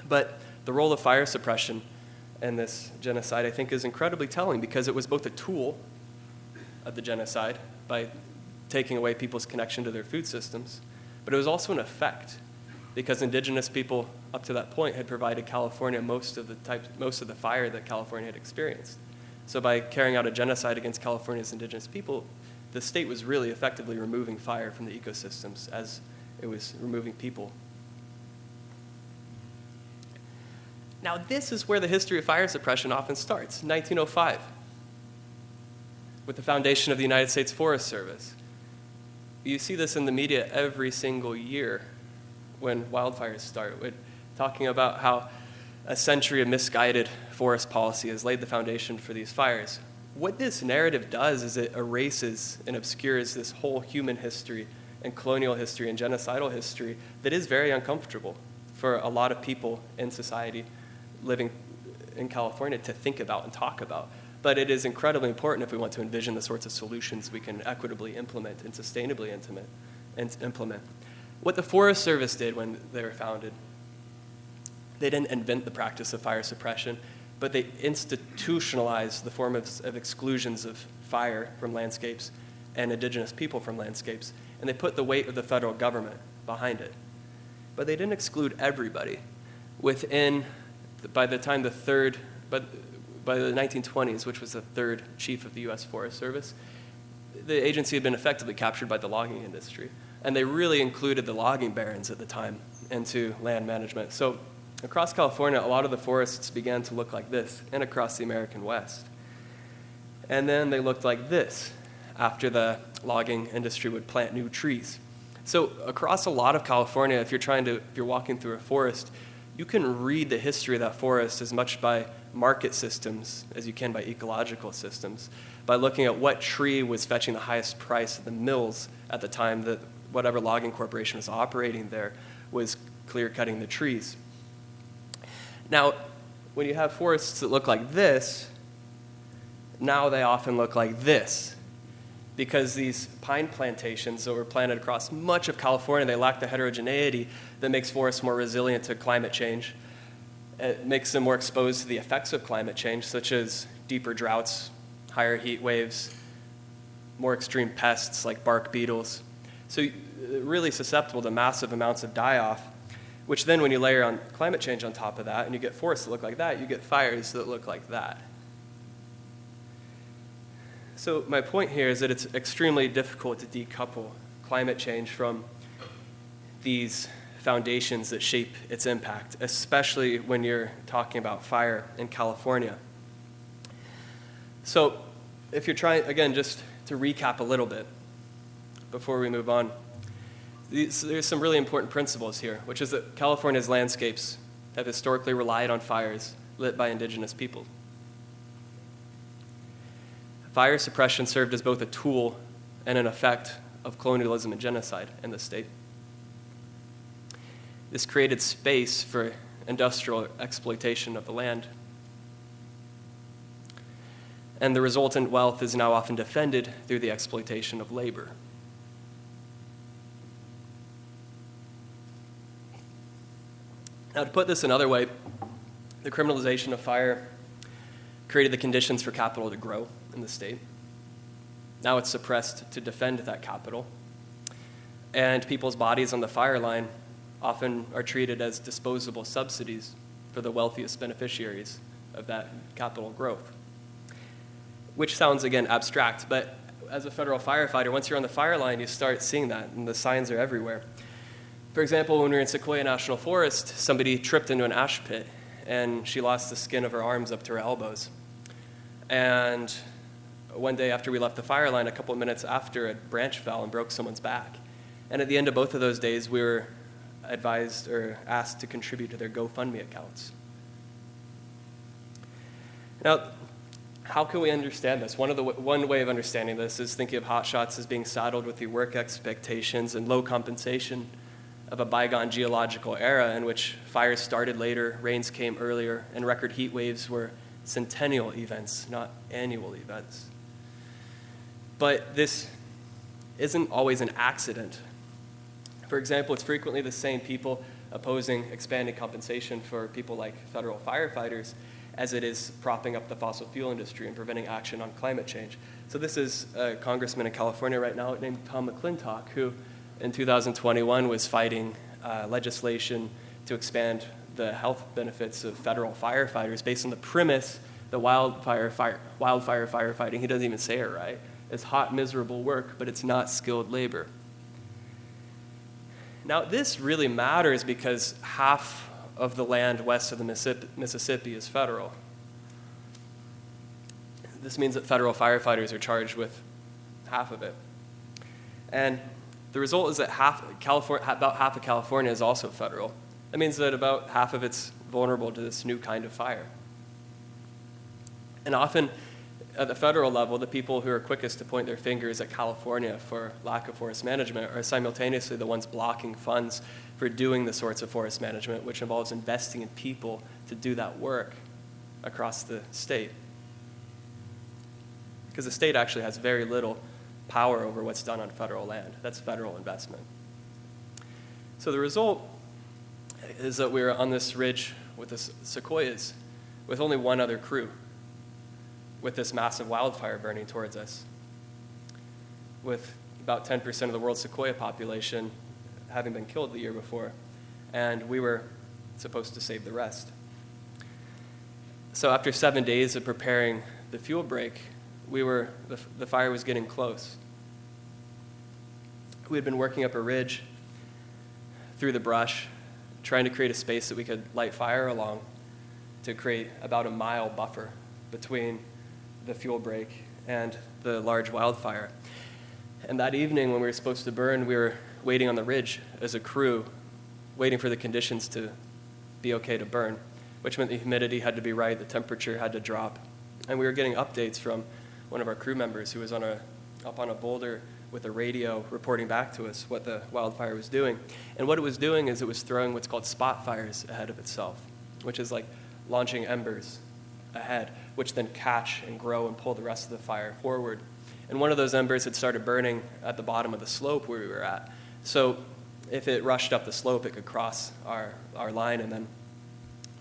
Speaker 2: But the role of fire suppression in this genocide, I think, is incredibly telling because it was both a tool of the genocide by taking away people's connection to their food systems, but it was also an effect because indigenous people up to that point had provided California most of the fire that California had experienced. So by carrying out a genocide against California's indigenous people, the state was really effectively removing fire from the ecosystems as it was removing people. Now, this is where the history of fire suppression often starts, 1905, with the foundation of the United States Forest Service. You see this in the media every single year when wildfires start, talking about how a century of misguided forest policy has laid the foundation for these fires. What this narrative does is it erases and obscures this whole human history and colonial history and genocidal history that is very uncomfortable for a lot of people in society living in California to think about and talk about. But it is incredibly important if we want to envision the sorts of solutions we can equitably implement and sustainably implement. What the Forest Service did when they were founded, they didn't invent the practice of fire suppression, but they institutionalized the form of exclusions of fire from landscapes and indigenous people from landscapes, and they put the weight of the federal government behind it. But they didn't exclude everybody. By the 1920s, which was the third chief of the U.S. Forest Service, the agency had been effectively captured by the logging industry, and they really included the logging barons at the time into land management. So across California, a lot of the forests began to look like this, and across the American West. And then they looked like this after the logging industry would plant new trees. So across a lot of California, if you're walking through a forest, you can read the history of that forest as much by market systems as you can by ecological systems, by looking at what tree was fetching the highest price at the mills at the time that whatever logging corporation was operating there was clear-cutting the trees. Now, when you have forests that look like this, now they often look like this, because these pine plantations that were planted across much of California, they lack the heterogeneity that makes forests more resilient to climate change. It makes them more exposed to the effects of climate change, such as deeper droughts, higher heat waves, more extreme pests like bark beetles. So really susceptible to massive amounts of die-off, which then when you layer on climate change on top of that, and you get forests that look like that, you get fires that look like that. So my point here is that it's extremely difficult to decouple climate change from these foundations that shape its impact, especially when you're talking about fire in California. So if you're trying, again, just to recap a little bit before we move on, there's some really important principles here, which is that California's landscapes have historically relied on fires lit by indigenous people. Fire suppression served as both a tool and an effect of colonialism and genocide in the state. This created space for industrial exploitation of the land. And the resultant wealth is now often defended through the exploitation of labor. Now, to put this another way, the criminalization of fire created the conditions for capital to grow in the state. Now it's suppressed to defend that capital. And people's bodies on the fire line often are treated as disposable subsidies for the wealthiest beneficiaries of that capital growth. Which sounds, again, abstract, but as a federal firefighter, once you're on the fire line, you start seeing that, and the signs are everywhere. For example, when we were in Sequoia National Forest, somebody tripped into an ash pit, and she lost the skin of her arms up to her elbows. And one day after we left the fire line, a couple of minutes after, a branch fell and broke someone's back. And at the end of both of those days, we were advised or asked to contribute to their GoFundMe accounts. Now, how can we understand this? One way of understanding this is thinking of hotshots as being saddled with the work expectations and low compensation of a bygone geological era in which fires started later, rains came earlier, and record heat waves were centennial events, not annual events. But this isn't always an accident. For example, it's frequently the same people opposing expanding compensation for people like federal firefighters as it is propping up the fossil fuel industry and preventing action on climate change. So this is a congressman in California right now named Tom McClintock, who in 2021 was fighting legislation to expand the health benefits of federal firefighters based on the premise that wildfire firefighting, he doesn't even say it right, is hot, miserable work, but it's not skilled labor. Now, this really matters because half of the land west of the Mississippi is federal. This means that federal firefighters are charged with half of it. And the result is that about half of California is also federal. That means that about half of it's vulnerable to this new kind of fire. And often, at the federal level, the people who are quickest to point their fingers at California for lack of forest management are simultaneously the ones blocking funds for doing the sorts of forest management, which involves investing in people to do that work across the state. Because the state actually has very little power over what's done on federal land. That's federal investment. So the result is that we're on this ridge with the sequoias with only one other crew, with this massive wildfire burning towards us, with about 10% of the world's sequoia population having been killed the year before, and we were supposed to save the rest. So after 7 days of preparing the fuel break, the fire was getting close. We had been working up a ridge through the brush, trying to create a space that we could light fire along to create about a mile buffer between the fuel break and the large wildfire. And that evening when we were supposed to burn, we were waiting on the ridge as a crew, waiting for the conditions to be okay to burn, which meant the humidity had to be right, the temperature had to drop. And we were getting updates from one of our crew members who was up on a boulder with a radio reporting back to us what the wildfire was doing. And what it was doing is it was throwing what's called spot fires ahead of itself, which is like launching embers ahead, which then catch and grow and pull the rest of the fire forward. And one of those embers had started burning at the bottom of the slope where we were at. So if it rushed up the slope, it could cross our line and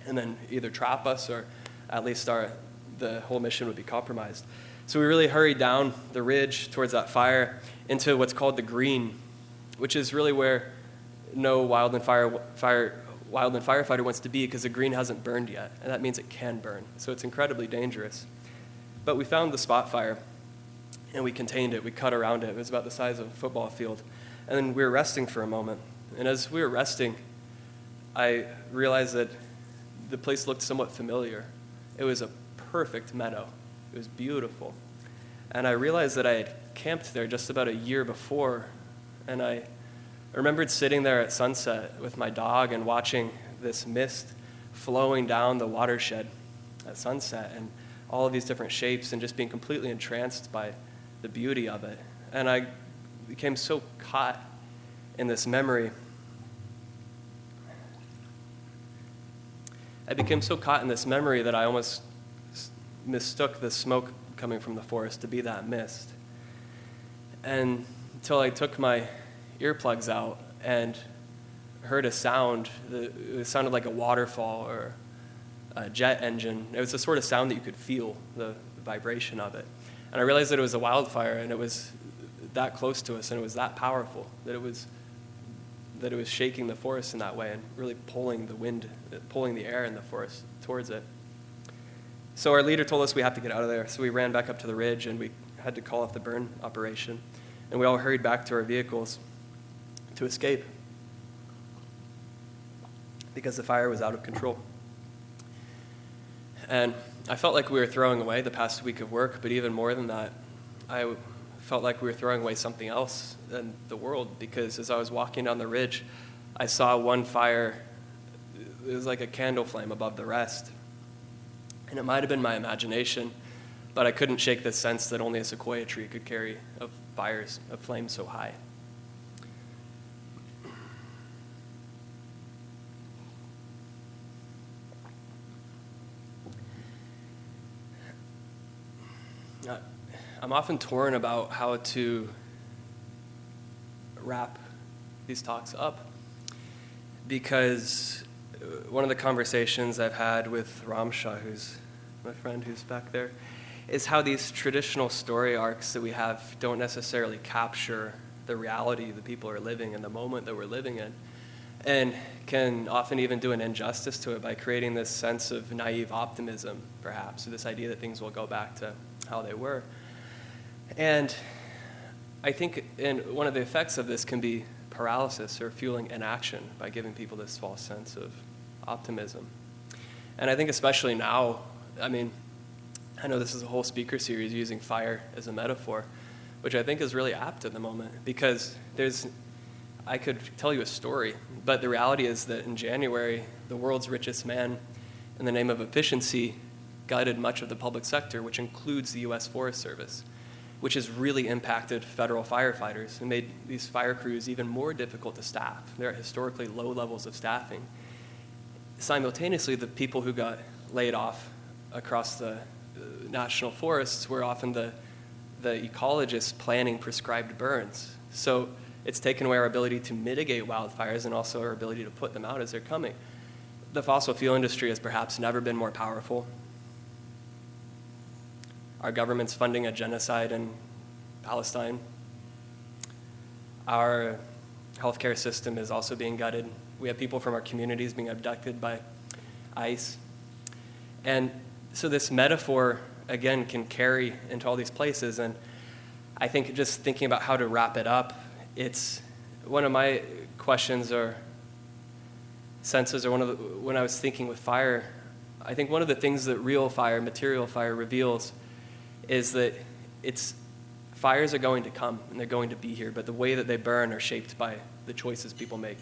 Speaker 2: then either trap us or at least the whole mission would be compromised. So we really hurried down the ridge towards that fire into what's called the green, which is really where no wildland firefighter wants to be because the green hasn't burned yet, and that means it can burn. So it's incredibly dangerous. But we found the spot fire, and we contained it. We cut around it. It was about the size of a football field. And then we were resting for a moment. And as we were resting, I realized that the place looked somewhat familiar. It was a perfect meadow. It was beautiful. And I realized that I had camped there just about a year before, and I remembered sitting there at sunset with my dog and watching this mist flowing down the watershed at sunset and all of these different shapes and just being completely entranced by the beauty of it. And I became so caught in this memory. That I almost mistook the smoke coming from the forest to be that mist. And until I took my earplugs out and heard a sound. It sounded like a waterfall or a jet engine. It was the sort of sound that you could feel, the vibration of it. And I realized that it was a wildfire, and it was that close to us, and it was that powerful, that it was shaking the forest in that way and really pulling the air in the forest towards it. So our leader told us we have to get out of there. So we ran back up to the ridge, and we had to call off the burn operation. And we all hurried back to our vehicles to escape because the fire was out of control. And I felt like we were throwing away the past week of work, but even more than that, I felt like we were throwing away something else in the world, because as I was walking down the ridge, I saw one fire. It was like a candle flame above the rest. And it might have been my imagination, but I couldn't shake the sense that only a sequoia tree could carry a flame so high. I'm often torn about how to wrap these talks up, because one of the conversations I've had with Ramsha, who's my friend who's back there, is how these traditional story arcs that we have don't necessarily capture the reality that people are living in, the moment that we're living in, and can often even do an injustice to it by creating this sense of naive optimism, perhaps, or this idea that things will go back to how they were. And I think one of the effects of this can be paralysis or fueling inaction by giving people this false sense of optimism. And I think especially now, I mean, I know this is a whole speaker series using fire as a metaphor, which I think is really apt at the moment, because I could tell you a story, but the reality is that in January, the world's richest man, in the name of efficiency, gutted much of the public sector, which includes the U.S. Forest Service, which has really impacted federal firefighters and made these fire crews even more difficult to staff. They're at historically low levels of staffing. Simultaneously, the people who got laid off across the national forests were often the ecologists planning prescribed burns. So it's taken away our ability to mitigate wildfires and also our ability to put them out as they're coming. The fossil fuel industry has perhaps never been more powerful. Our government's funding a genocide in Palestine. Our healthcare system is also being gutted. We have people from our communities being abducted by ICE. And so this metaphor, again, can carry into all these places. And I think just thinking about how to wrap it up, it's one of my questions or senses, or when I was thinking with fire, I think one of the things that real fire, material fire, reveals is that fires are going to come and they're going to be here, but the way that they burn are shaped by the choices people make,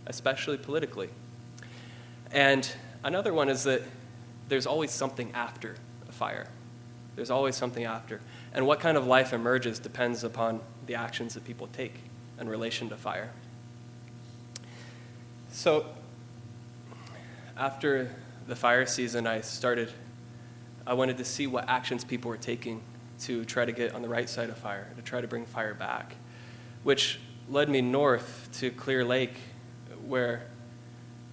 Speaker 2: especially politically. And another one is that there's always something after a fire. There's always something after. And what kind of life emerges depends upon the actions that people take in relation to fire. So after the fire season, I wanted to see what actions people were taking to try to get on the right side of fire, to try to bring fire back, which led me north to Clear Lake, where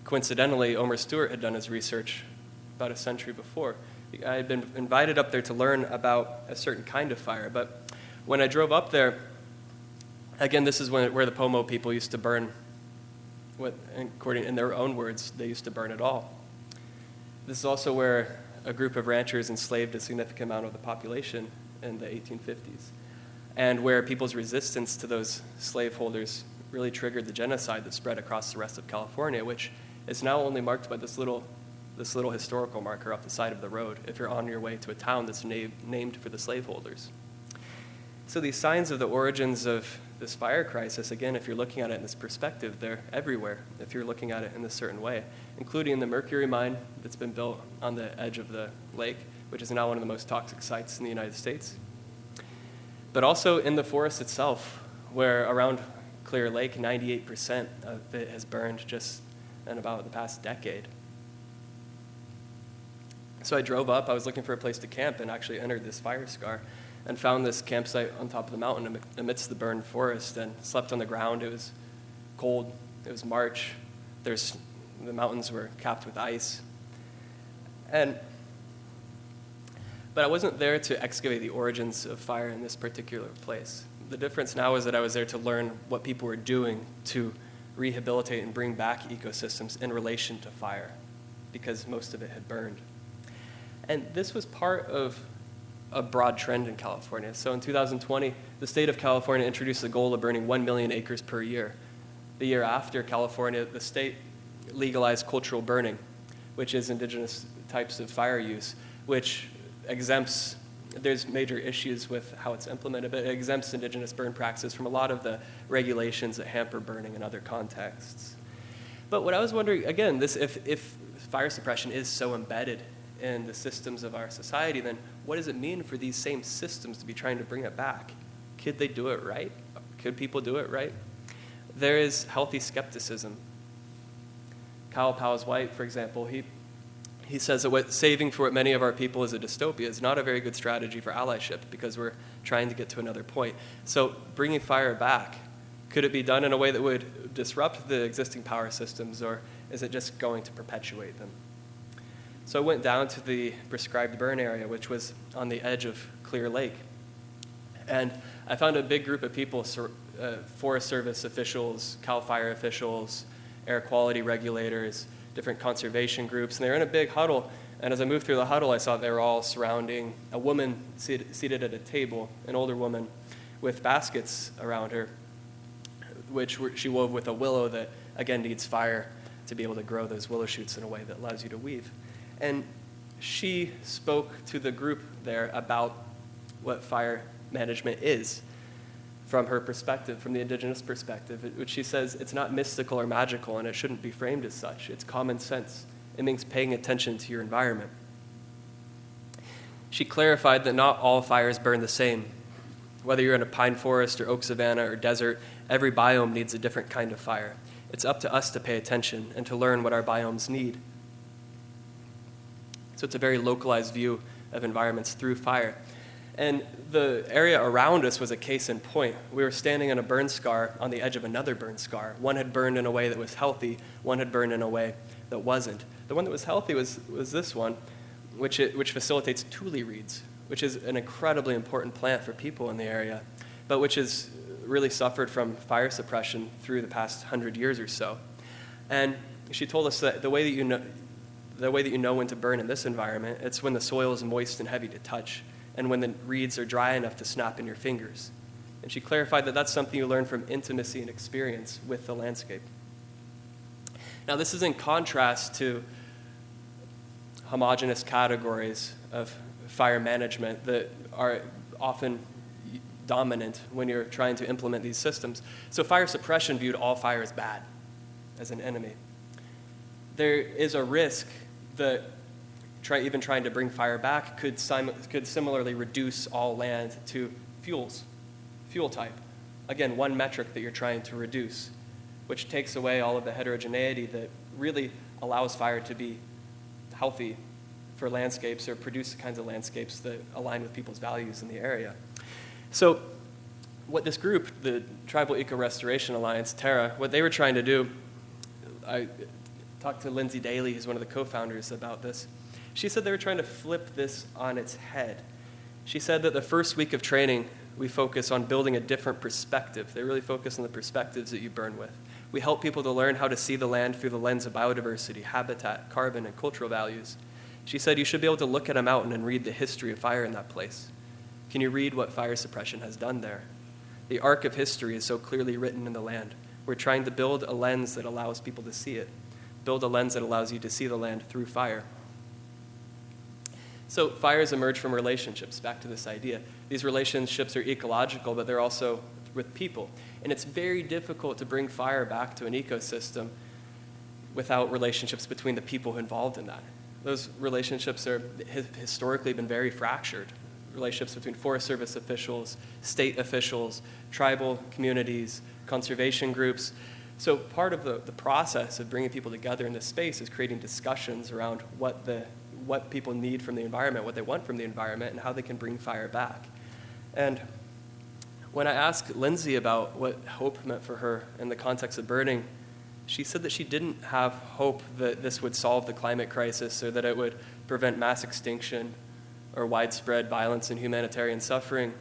Speaker 2: coincidentally Omer Stewart had done his research about a century before. I had been invited up there to learn about a certain kind of fire, but when I drove up there, again, this is where the Pomo people used to burn, according in their own words, they used to burn it all. This is also where a group of ranchers enslaved a significant amount of the population in the 1850s, and where people's resistance to those slaveholders really triggered the genocide that spread across the rest of California, which is now only marked by this little historical marker off the side of the road if you're on your way to a town that's named for the slaveholders. So these signs of the origins of this fire crisis, again, if you're looking at it in this perspective, they're everywhere if you're looking at it in a certain way, including the mercury mine that's been built on the edge of the lake, which is now one of the most toxic sites in the United States. But also in the forest itself, where around Clear Lake, 98% of it has burned just in about the past decade. So I drove up, I was looking for a place to camp, and actually entered this fire scar and found this campsite on top of the mountain amidst the burned forest, and slept on the ground. It was cold, it was March, the mountains were capped with ice. But I wasn't there to excavate the origins of fire in this particular place. The difference now is that I was there to learn what people were doing to rehabilitate and bring back ecosystems in relation to fire, because most of it had burned. And this was part of a broad trend in California. So in 2020, the state of California introduced the goal of burning 1 million acres per year. The year after California, the state legalized cultural burning, which is indigenous types of fire use, which exempts there's major issues with how it's implemented, but it exempts indigenous burn practices from a lot of the regulations that hamper burning in other contexts. But what I was wondering, again, if fire suppression is so embedded in the systems of our society, then what does it mean for these same systems to be trying to bring it back? Could they do it right? Could people do it right? There is healthy skepticism. Kyle Powers-White, for example, he says that saving for what many of our people is a dystopia is not a very good strategy for allyship because we're trying to get to another point. So bringing fire back, could it be done in a way that would disrupt the existing power systems, or is it just going to perpetuate them? So I went down to the prescribed burn area, which was on the edge of Clear Lake. And I found a big group of people, Forest Service officials, CAL FIRE officials, air quality regulators, different conservation groups, and they were in a big huddle. And as I moved through the huddle, I saw they were all surrounding a woman seated at a table, an older woman, with baskets around her, which she wove with a willow that, again, needs fire to be able to grow those willow shoots in a way that allows you to weave. And she spoke to the group there about what fire management is from her perspective, from the indigenous perspective, which she says it's not mystical or magical, and it shouldn't be framed as such. It's common sense. It means paying attention to your environment. She clarified that not all fires burn the same. Whether you're in a pine forest or oak savanna or desert, every biome needs a different kind of fire. It's up to us to pay attention and to learn what our biomes need. So it's a very localized view of environments through fire. And the area around us was a case in point. We were standing in a burn scar on the edge of another burn scar. One had burned in a way that was healthy. One had burned in a way that wasn't. The one that was healthy was this one, which facilitates tule reeds, which is an incredibly important plant for people in the area, but which has really suffered from fire suppression through the past 100 years or so. And she told us that the way that you know when to burn in this environment, it's when the soil is moist and heavy to touch, and when the reeds are dry enough to snap in your fingers. And she clarified that that's something you learn from intimacy and experience with the landscape. Now, this is in contrast to homogeneous categories of fire management that are often dominant when you're trying to implement these systems. So fire suppression viewed all fire as bad, as an enemy. There is a risk that even trying to bring fire back could similarly reduce all land to fuel type. Again, one metric that you're trying to reduce, which takes away all of the heterogeneity that really allows fire to be healthy for landscapes or produce the kinds of landscapes that align with people's values in the area. So what this group, the Tribal Eco Restoration Alliance, TERRA, what they were trying to do, I talked to Lindsay Daly, who's one of the co-founders, about this. She said they were trying to flip this on its head. She said that the first week of training, we focus on building a different perspective. They really focus on the perspectives that you burn with. We help people to learn how to see the land through the lens of biodiversity, habitat, carbon, and cultural values. She said you should be able to look at a mountain and read the history of fire in that place. Can you read what fire suppression has done there? The arc of history is so clearly written in the land. We're trying to build a lens that allows people to see it. Build a lens that allows you to see the land through fire. So fires emerge from relationships, back to this idea. These relationships are ecological, but they're also with people. And it's very difficult to bring fire back to an ecosystem without relationships between the people involved in that. Those relationships have historically been very fractured. Relationships between Forest Service officials, state officials, tribal communities, conservation groups. So part of the process of bringing people together in this space is creating discussions around what people need from the environment, what they want from the environment, and how they can bring fire back. And when I asked Lindsay about what hope meant for her in the context of burning, she said that she didn't have hope that this would solve the climate crisis or that it would prevent mass extinction or widespread violence and humanitarian suffering.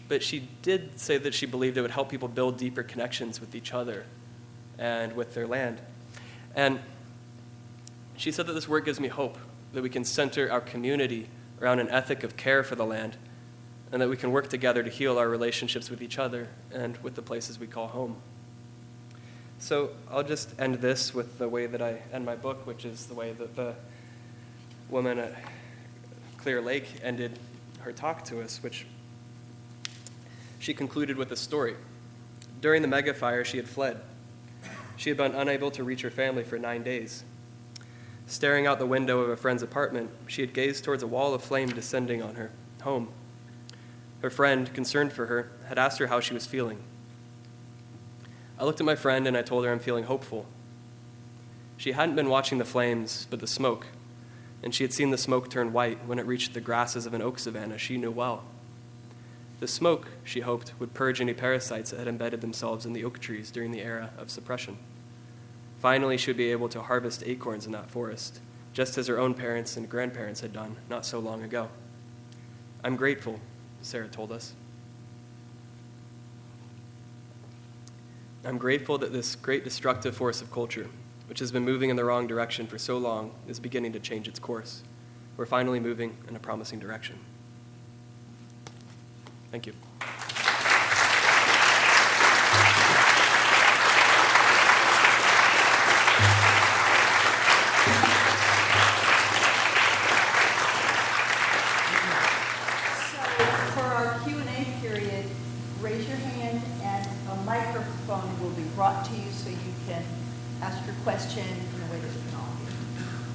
Speaker 2: But she did say that she believed it would help people build deeper connections with each other and with their land. And she said that this work gives me hope, that we can center our community around an ethic of care for the land, and that we can work together to heal our relationships with each other and with the places we call home. So I'll just end this with the way that I end my book, which is the way that the woman at Clear Lake ended her talk to us, which she concluded with a story. During the megafire, she had fled. She had been unable to reach her family for 9 days. Staring out the window of a friend's apartment, she had gazed towards a wall of flame descending on her home. Her friend, concerned for her, had asked her how she was feeling. I looked at my friend and I told her I'm feeling hopeful. She hadn't been watching the flames, but the smoke, and she had seen the smoke turn white when it reached the grasses of an oak savanna she knew well. The smoke, she hoped, would purge any parasites that had embedded themselves in the oak trees during the era of suppression. Finally, she would be able to harvest acorns in that forest, just as her own parents and grandparents had done not so long ago. I'm grateful, Sarah told us. I'm grateful that this great destructive force of culture, which has been moving in the wrong direction for so long, is beginning to change its course. We're finally moving in a promising direction. Thank you.
Speaker 1: Brought to you so you can ask your question in a way that we can all hear.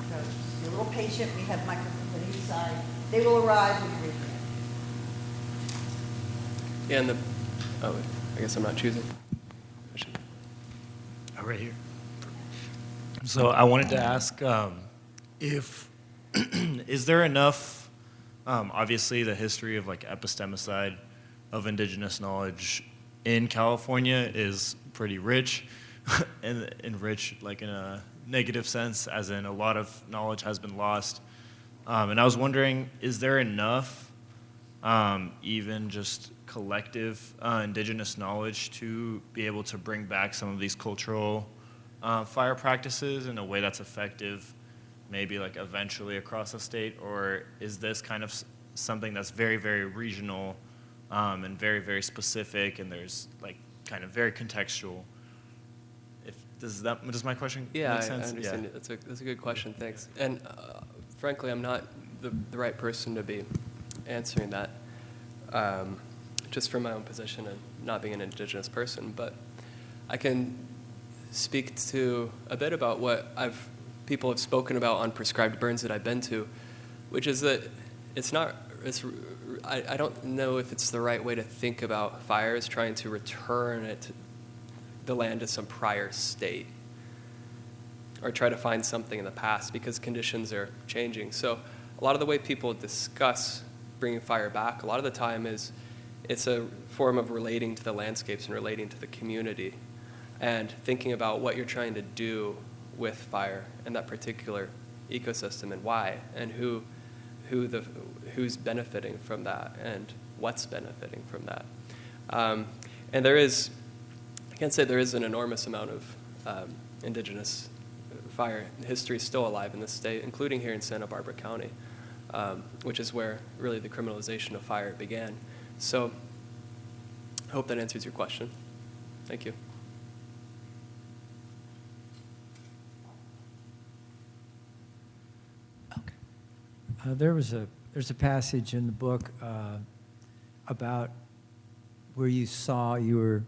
Speaker 1: So just be a little patient. We have microphones on each side. They will arrive when you raise your hand.
Speaker 2: And I guess I'm not choosing.
Speaker 3: Right here. So I wanted to ask if is there enough? Obviously, the history of like epistemicide of indigenous knowledge in California is pretty rich, and rich like in a negative sense, as in a lot of knowledge has been lost. And I was wondering, is there enough, even just collective indigenous knowledge to be able to bring back some of these cultural fire practices in a way that's effective, maybe like eventually across the state? Or is this kind of something that's very, very regional and very, very specific, and there's like kind of very contextual? Does my question make sense?
Speaker 2: I understand. Yeah. That's a good question. Thanks. And frankly, I'm not the right person to be answering that, just from my own position and not being an indigenous person. But I can speak to a bit about what people have spoken about on prescribed burns that I've been to, which is that I don't know if it's the right way to think about fire as trying to return the land to some prior state or try to find something in the past, because conditions are changing. So a lot of the way people discuss bringing fire back, a lot of the time it's a form of relating to the landscapes and relating to the community and thinking about what you're trying to do with fire and that particular ecosystem and why, and who's benefiting from that and what's benefiting from that. And I can't say there is an enormous amount of indigenous fire history still alive in this state, including here in Santa Barbara County, which is where really the criminalization of fire began. So I hope that answers your question. Thank you.
Speaker 4: There's a passage in the book about where you saw you were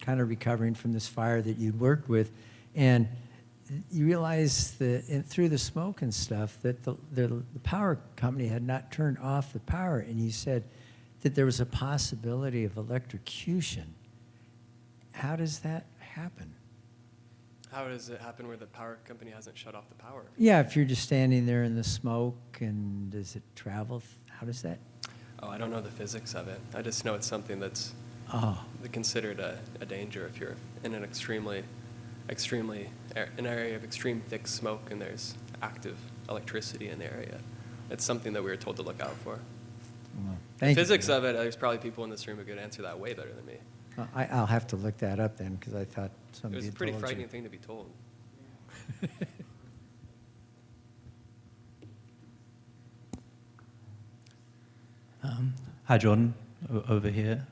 Speaker 4: kind of recovering from this fire that you'd worked with, and you realized that through the smoke and stuff that the power company had not turned off the power, and you said that there was a possibility of electrocution. How does that happen?
Speaker 2: How does it happen where the power company hasn't shut off the power?
Speaker 4: Yeah, if you're just standing there in the smoke, and does it travel? How does that?
Speaker 2: Oh, I don't know the physics of it. I just know it's something that's considered a danger if you're in an an area of extreme thick smoke and there's active electricity in the area. It's something that we were told to look out for.
Speaker 4: Well,
Speaker 2: The physics of it, there's probably people in this room who could answer that way better than me.
Speaker 4: I'll have to look that up then, because I thought
Speaker 2: It
Speaker 4: somebody
Speaker 2: was a
Speaker 4: had
Speaker 2: pretty
Speaker 4: told you.
Speaker 2: frightening thing to be told.
Speaker 5: Hi, Jordan, over here.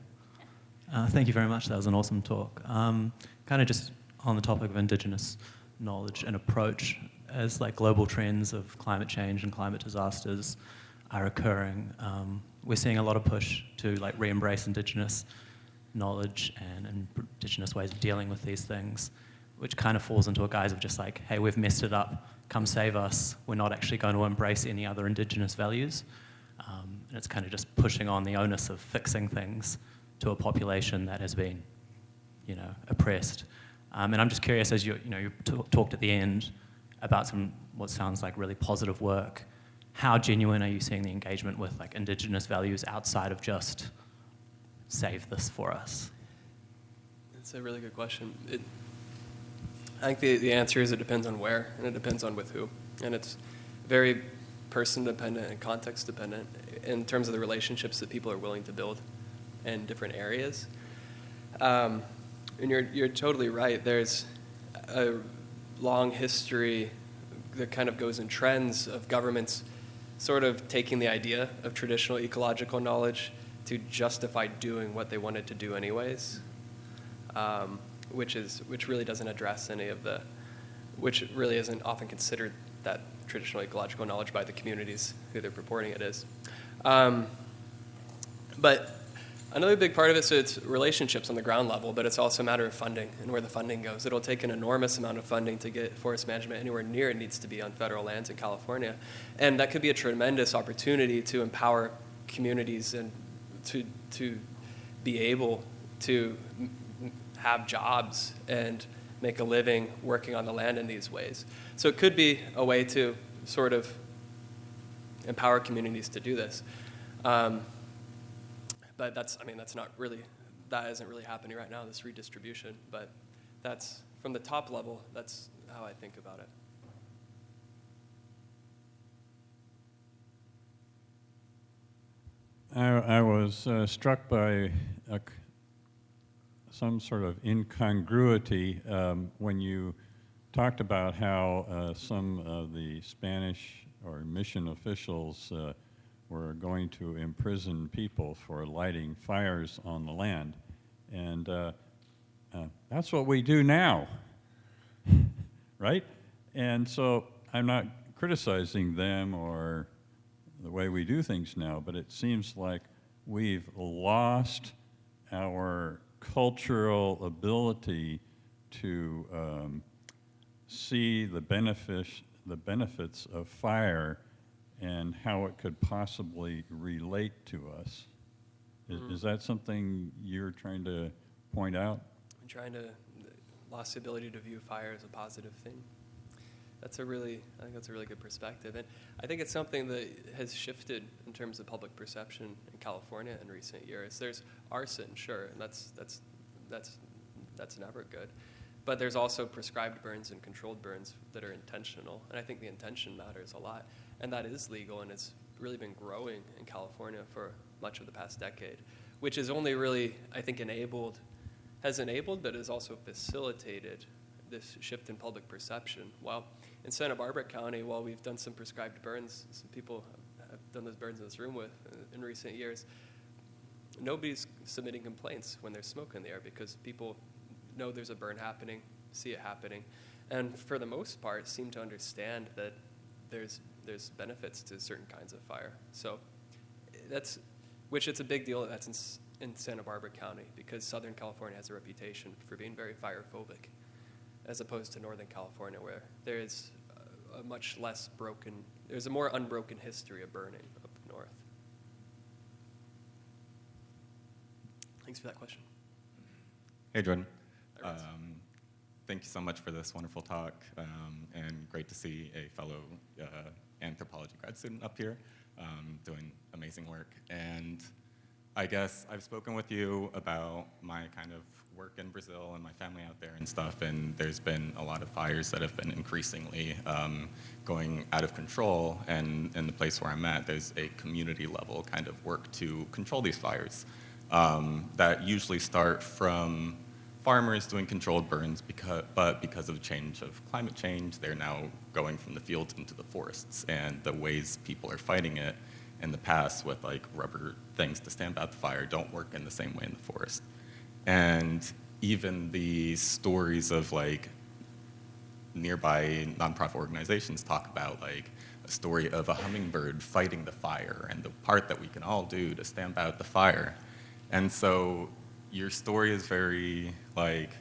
Speaker 5: Thank you very much. That was an awesome talk. Kind of just on the topic of Indigenous knowledge and approach as like global trends of climate change and climate disasters. are occurring. We're seeing a lot of push to like re-embrace Indigenous knowledge and Indigenous ways of dealing with these things, which kind of falls into a guise of just like, hey, we've messed it up, come save us. We're not actually going to embrace any other Indigenous values. And it's kind of just pushing on the onus of fixing things to a population that has been, oppressed. And I'm just curious, as you talked at the end about some what sounds like really positive work, how genuine are you seeing the engagement with like Indigenous values outside of just save this for us?
Speaker 2: That's a really good question. I think the answer is it depends on where, and it depends on with who. And it's very person-dependent and context-dependent in terms of the relationships that people are willing to build in different areas. And you're totally right. There's a long history that kind of goes in trends of governments sort of taking the idea of traditional ecological knowledge to justify doing what they wanted to do anyways, which really doesn't address any of which really isn't often considered that traditional ecological knowledge by the communities who they're purporting it is. But another big part of it, so it's relationships on the ground level, but it's also a matter of funding and where the funding goes. It'll take an enormous amount of funding to get forest management anywhere near it needs to be on federal lands in California. And that could be a tremendous opportunity to empower communities and to be able to have jobs and make a living working on the land in these ways. So it could be a way to sort of empower communities to do this. But that isn't really happening right now, this redistribution. But that's, from the top level, that's how I think about it.
Speaker 6: I was struck by some sort of incongruity when you talked about how some of the Spanish or mission officials were going to imprison people for lighting fires on the land. And that's what we do now, right? And so I'm not criticizing them or the way we do things now, but it seems like we've lost our cultural ability to see the benefits of fire and how it could possibly relate to us. Is that something you're trying to point out?
Speaker 2: I'm trying to lost the ability to view fire as a positive thing. I think that's a really good perspective. And I think it's something that has shifted in terms of public perception in California in recent years. There's arson, sure, and that's never good. But there's also prescribed burns and controlled burns that are intentional. And I think the intention matters a lot. And that is legal, and it's really been growing in California for much of the past decade, which is only really, I think, has enabled, but has also facilitated this shift in public perception. Well, in Santa Barbara County, while we've done some prescribed burns, some people have done those burns in this room with in recent years, nobody's submitting complaints when there's smoke in the air because people know there's a burn happening, see it happening, and for the most part seem to understand that there's benefits to certain kinds of fire. So it's a big deal that that's in Santa Barbara County because Southern California has a reputation for being very fire phobic, as opposed to Northern California, where there is there's a more unbroken history of burning up north. Thanks for that question.
Speaker 7: Hey, Jordan.
Speaker 2: Hi, Rose.
Speaker 7: Thank you so much for this wonderful talk, and great to see a fellow anthropology grad student up here doing amazing work. And I guess I've spoken with you about my kind of work in Brazil and my family out there and stuff, and there's been a lot of fires that have been increasingly going out of control, and in the place where I'm at, there's a community level kind of work to control these fires that usually start from farmers doing controlled burns, but because of change of climate change, they're now going from the fields into the forests, and the ways people are fighting it in the past with like rubber things to stamp out the fire don't work in the same way in the forest. And even the stories of like nearby nonprofit organizations talk about like a story of a hummingbird fighting the fire and the part that we can all do to stamp out the fire. And so your story is very like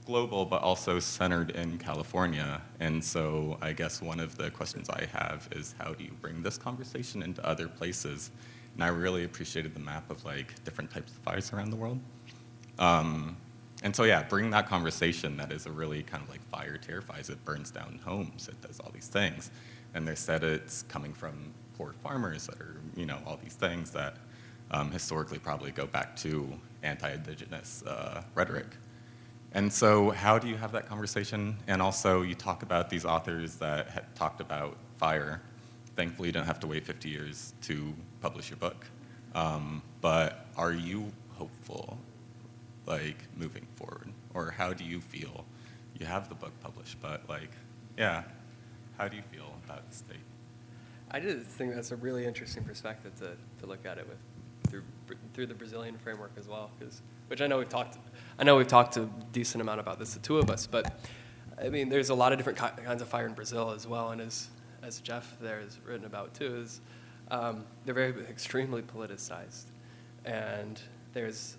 Speaker 7: global, but also centered in California. And so I guess one of the questions I have is, how do you bring this conversation into other places? And I really appreciated the map of like different types of fires around the world. And so yeah, bring that conversation that is a really kind of like fire terrifies, it burns down homes, it does all these things. And they said it's coming from poor farmers that are, you know, all these things that historically probably go back to anti-indigenous rhetoric. And so how do you have that conversation? And also you talk about these authors that had talked about fire. Thankfully you don't have to wait 50 years to publish your book. But are you hopeful, like, moving forward? Or how do you feel? You have the book published, but like, yeah, how do you feel about the state?
Speaker 2: I just think that's a really interesting perspective to look at it with through the Brazilian framework as well, which I know we've talked a decent amount about this, the two of us, but I mean, there's a lot of different kinds of fire in Brazil as well, and as Jeff there has written about too, is they're very extremely politicized, and there's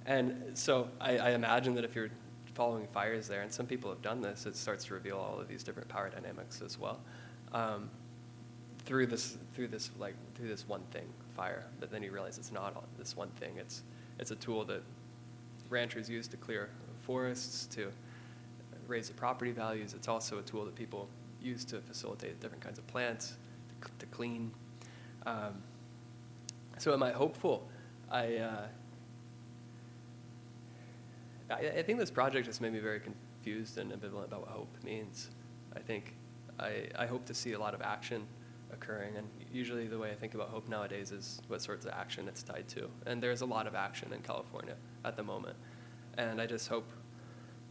Speaker 2: and so I imagine that if you're following fires there, and some people have done this, it starts to reveal all of these different power dynamics as well. Through this one thing, fire, but then you realize it's not all this one thing. It's a tool that ranchers use to clear forests, to raise the property values. It's also a tool that people use to facilitate different kinds of plants, to clean. So am I hopeful? I think this project has made me very confused and ambivalent about what hope means. I think I hope to see a lot of action occurring, and usually the way I think about hope nowadays is what sorts of action it's tied to. And there's a lot of action in California at the moment, and I just hope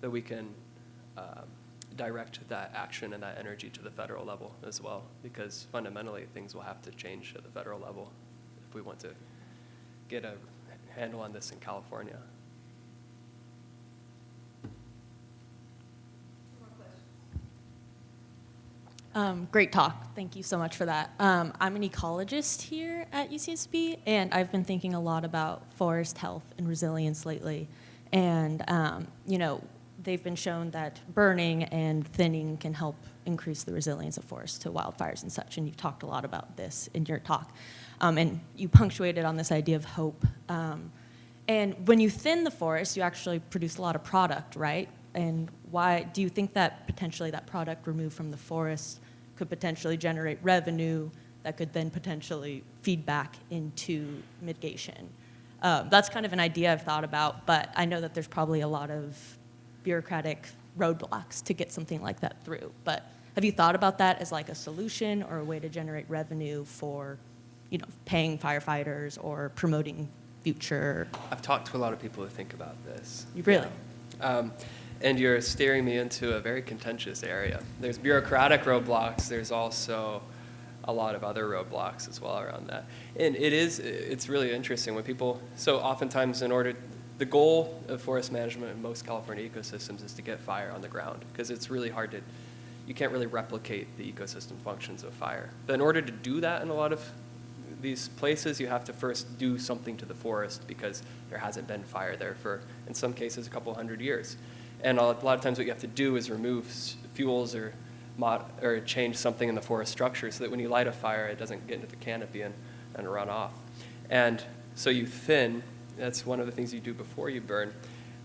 Speaker 2: that we can direct that action and that energy to the federal level as well, because fundamentally things will have to change at the federal level if we want to get a handle on this in California.
Speaker 8: Great talk. Thank you so much for that. I'm an ecologist here at UCSB, and I've been thinking a lot about forest health and resilience lately. And, you know, they've been shown that burning and thinning can help increase the resilience of forests to wildfires and such, and you've talked a lot about this in your talk. And you punctuated on this idea of hope. And when you thin the forest, you actually produce a lot of product, right? And why do you think that potentially that product removed from the forest could potentially generate revenue that could then potentially feed back into mitigation? That's kind of an idea I've thought about, but I know that there's probably a lot of bureaucratic roadblocks to get something like that through. But have you thought about that as like a solution or a way to generate revenue for, you know, paying firefighters or promoting future?
Speaker 2: I've talked to a lot of people who think about this.
Speaker 8: You really?
Speaker 2: Yeah. And you're steering me into a very contentious area. There's bureaucratic roadblocks. There's also a lot of other roadblocks as well around that. And it's really interesting when people, so oftentimes the goal of forest management in most California ecosystems is to get fire on the ground, because it's really hard you can't really replicate the ecosystem functions of fire. But in order to do that in a lot of these places, you have to first do something to the forest because there hasn't been fire there for, in some cases, a couple hundred years. And a lot of times what you have to do is remove fuels or change something in the forest structure so that when you light a fire, it doesn't get into the canopy and run off. And so you thin. That's one of the things you do before you burn.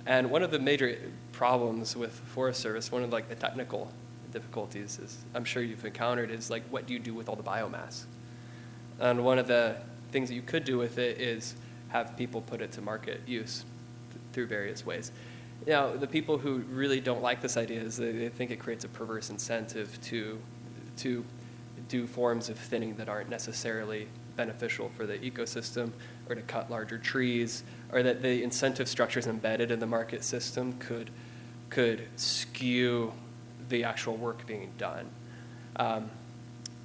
Speaker 2: And one of the major problems with Forest Service, one of like the technical difficulties is, I'm sure you've encountered, is like, what do you do with all the biomass? And one of the things that you could do with it is have people put it to market use through various ways. Now, the people who really don't like this idea is they think it creates a perverse incentive to do forms of thinning that aren't necessarily beneficial for the ecosystem, or to cut larger trees, or that the incentive structures embedded in the market system could skew the actual work being done.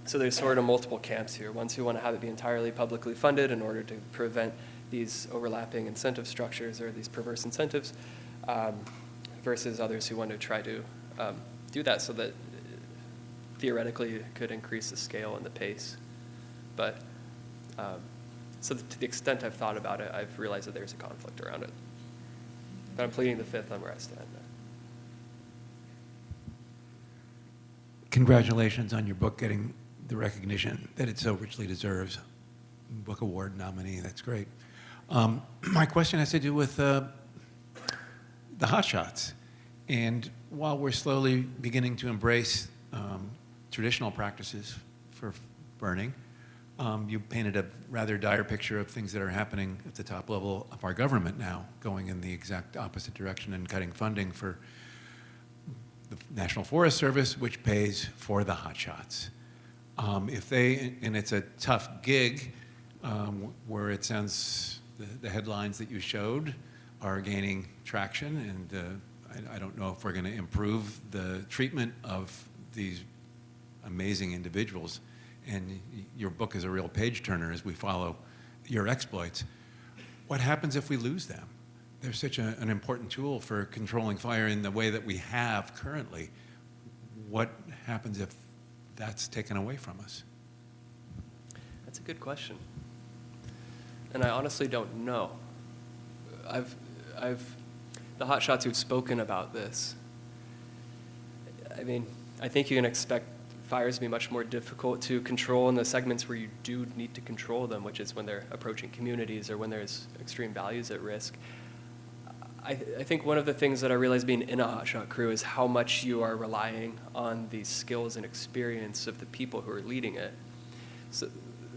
Speaker 2: So there's sort of multiple camps here. Ones who want to have it be entirely publicly funded in order to prevent these overlapping incentive structures or these perverse incentives, versus others who want to try to do that so that theoretically it could increase the scale and the pace. But so to the extent I've thought about it, I've realized that there's a conflict around it. But I'm pleading the fifth on where I stand.
Speaker 9: Congratulations on your book getting the recognition that it so richly deserves. Book Award nominee, that's great. My question has to do with the hotshots. And while we're slowly beginning to embrace traditional practices for burning, you painted a rather dire picture of things that are happening at the top level of our government now, going in the exact opposite direction and cutting funding for the National Forest Service, which pays for the hotshots. If they, and it's a tough gig, where it sounds the headlines that you showed are gaining traction, and I don't know if we're going to improve the treatment of these amazing individuals. And your book is a real page turner as we follow your exploits. What happens if we lose them? They're such an important tool for controlling fire in the way that we have currently. What happens if that's taken away from us?
Speaker 2: That's a good question. And I honestly don't know. The hotshots who've spoken about this, I mean, I think you can expect fires to be much more difficult to control in the segments where you do need to control them, which is when they're approaching communities or when there's extreme values at risk. I think one of the things that I realized being in a hotshot crew is how much you are relying on the skills and experience of the people who are leading it. So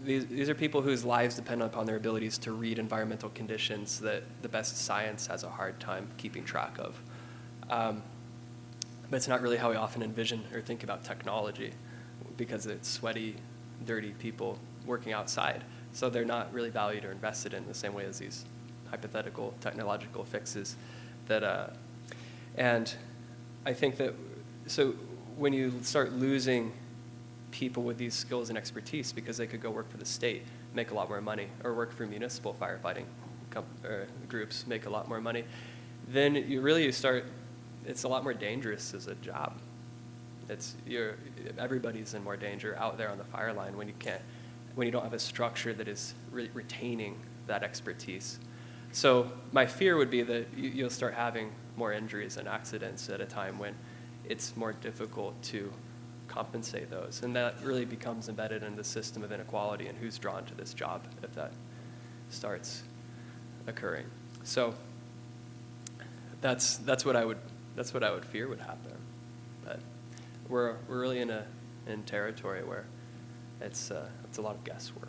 Speaker 2: these are people whose lives depend upon their abilities to read environmental conditions that the best science has a hard time keeping track of. But it's not really how we often envision or think about technology, because it's sweaty, dirty people working outside. So they're not really valued or invested in the same way as these hypothetical technological fixes that, and I think that, so when you start losing people with these skills and expertise because they could go work for the state, make a lot more money, or work for municipal firefighting groups, make a lot more money, then you start, it's a lot more dangerous as a job. Everybody's in more danger out there on the fire line when you don't have a structure that is retaining that expertise. So my fear would be that you'll start having more injuries and accidents at a time when it's more difficult to compensate those. And that really becomes embedded in the system of inequality and who's drawn to this job if that starts occurring. So that's what I would fear would happen. But we're really in territory where it's a lot of guesswork.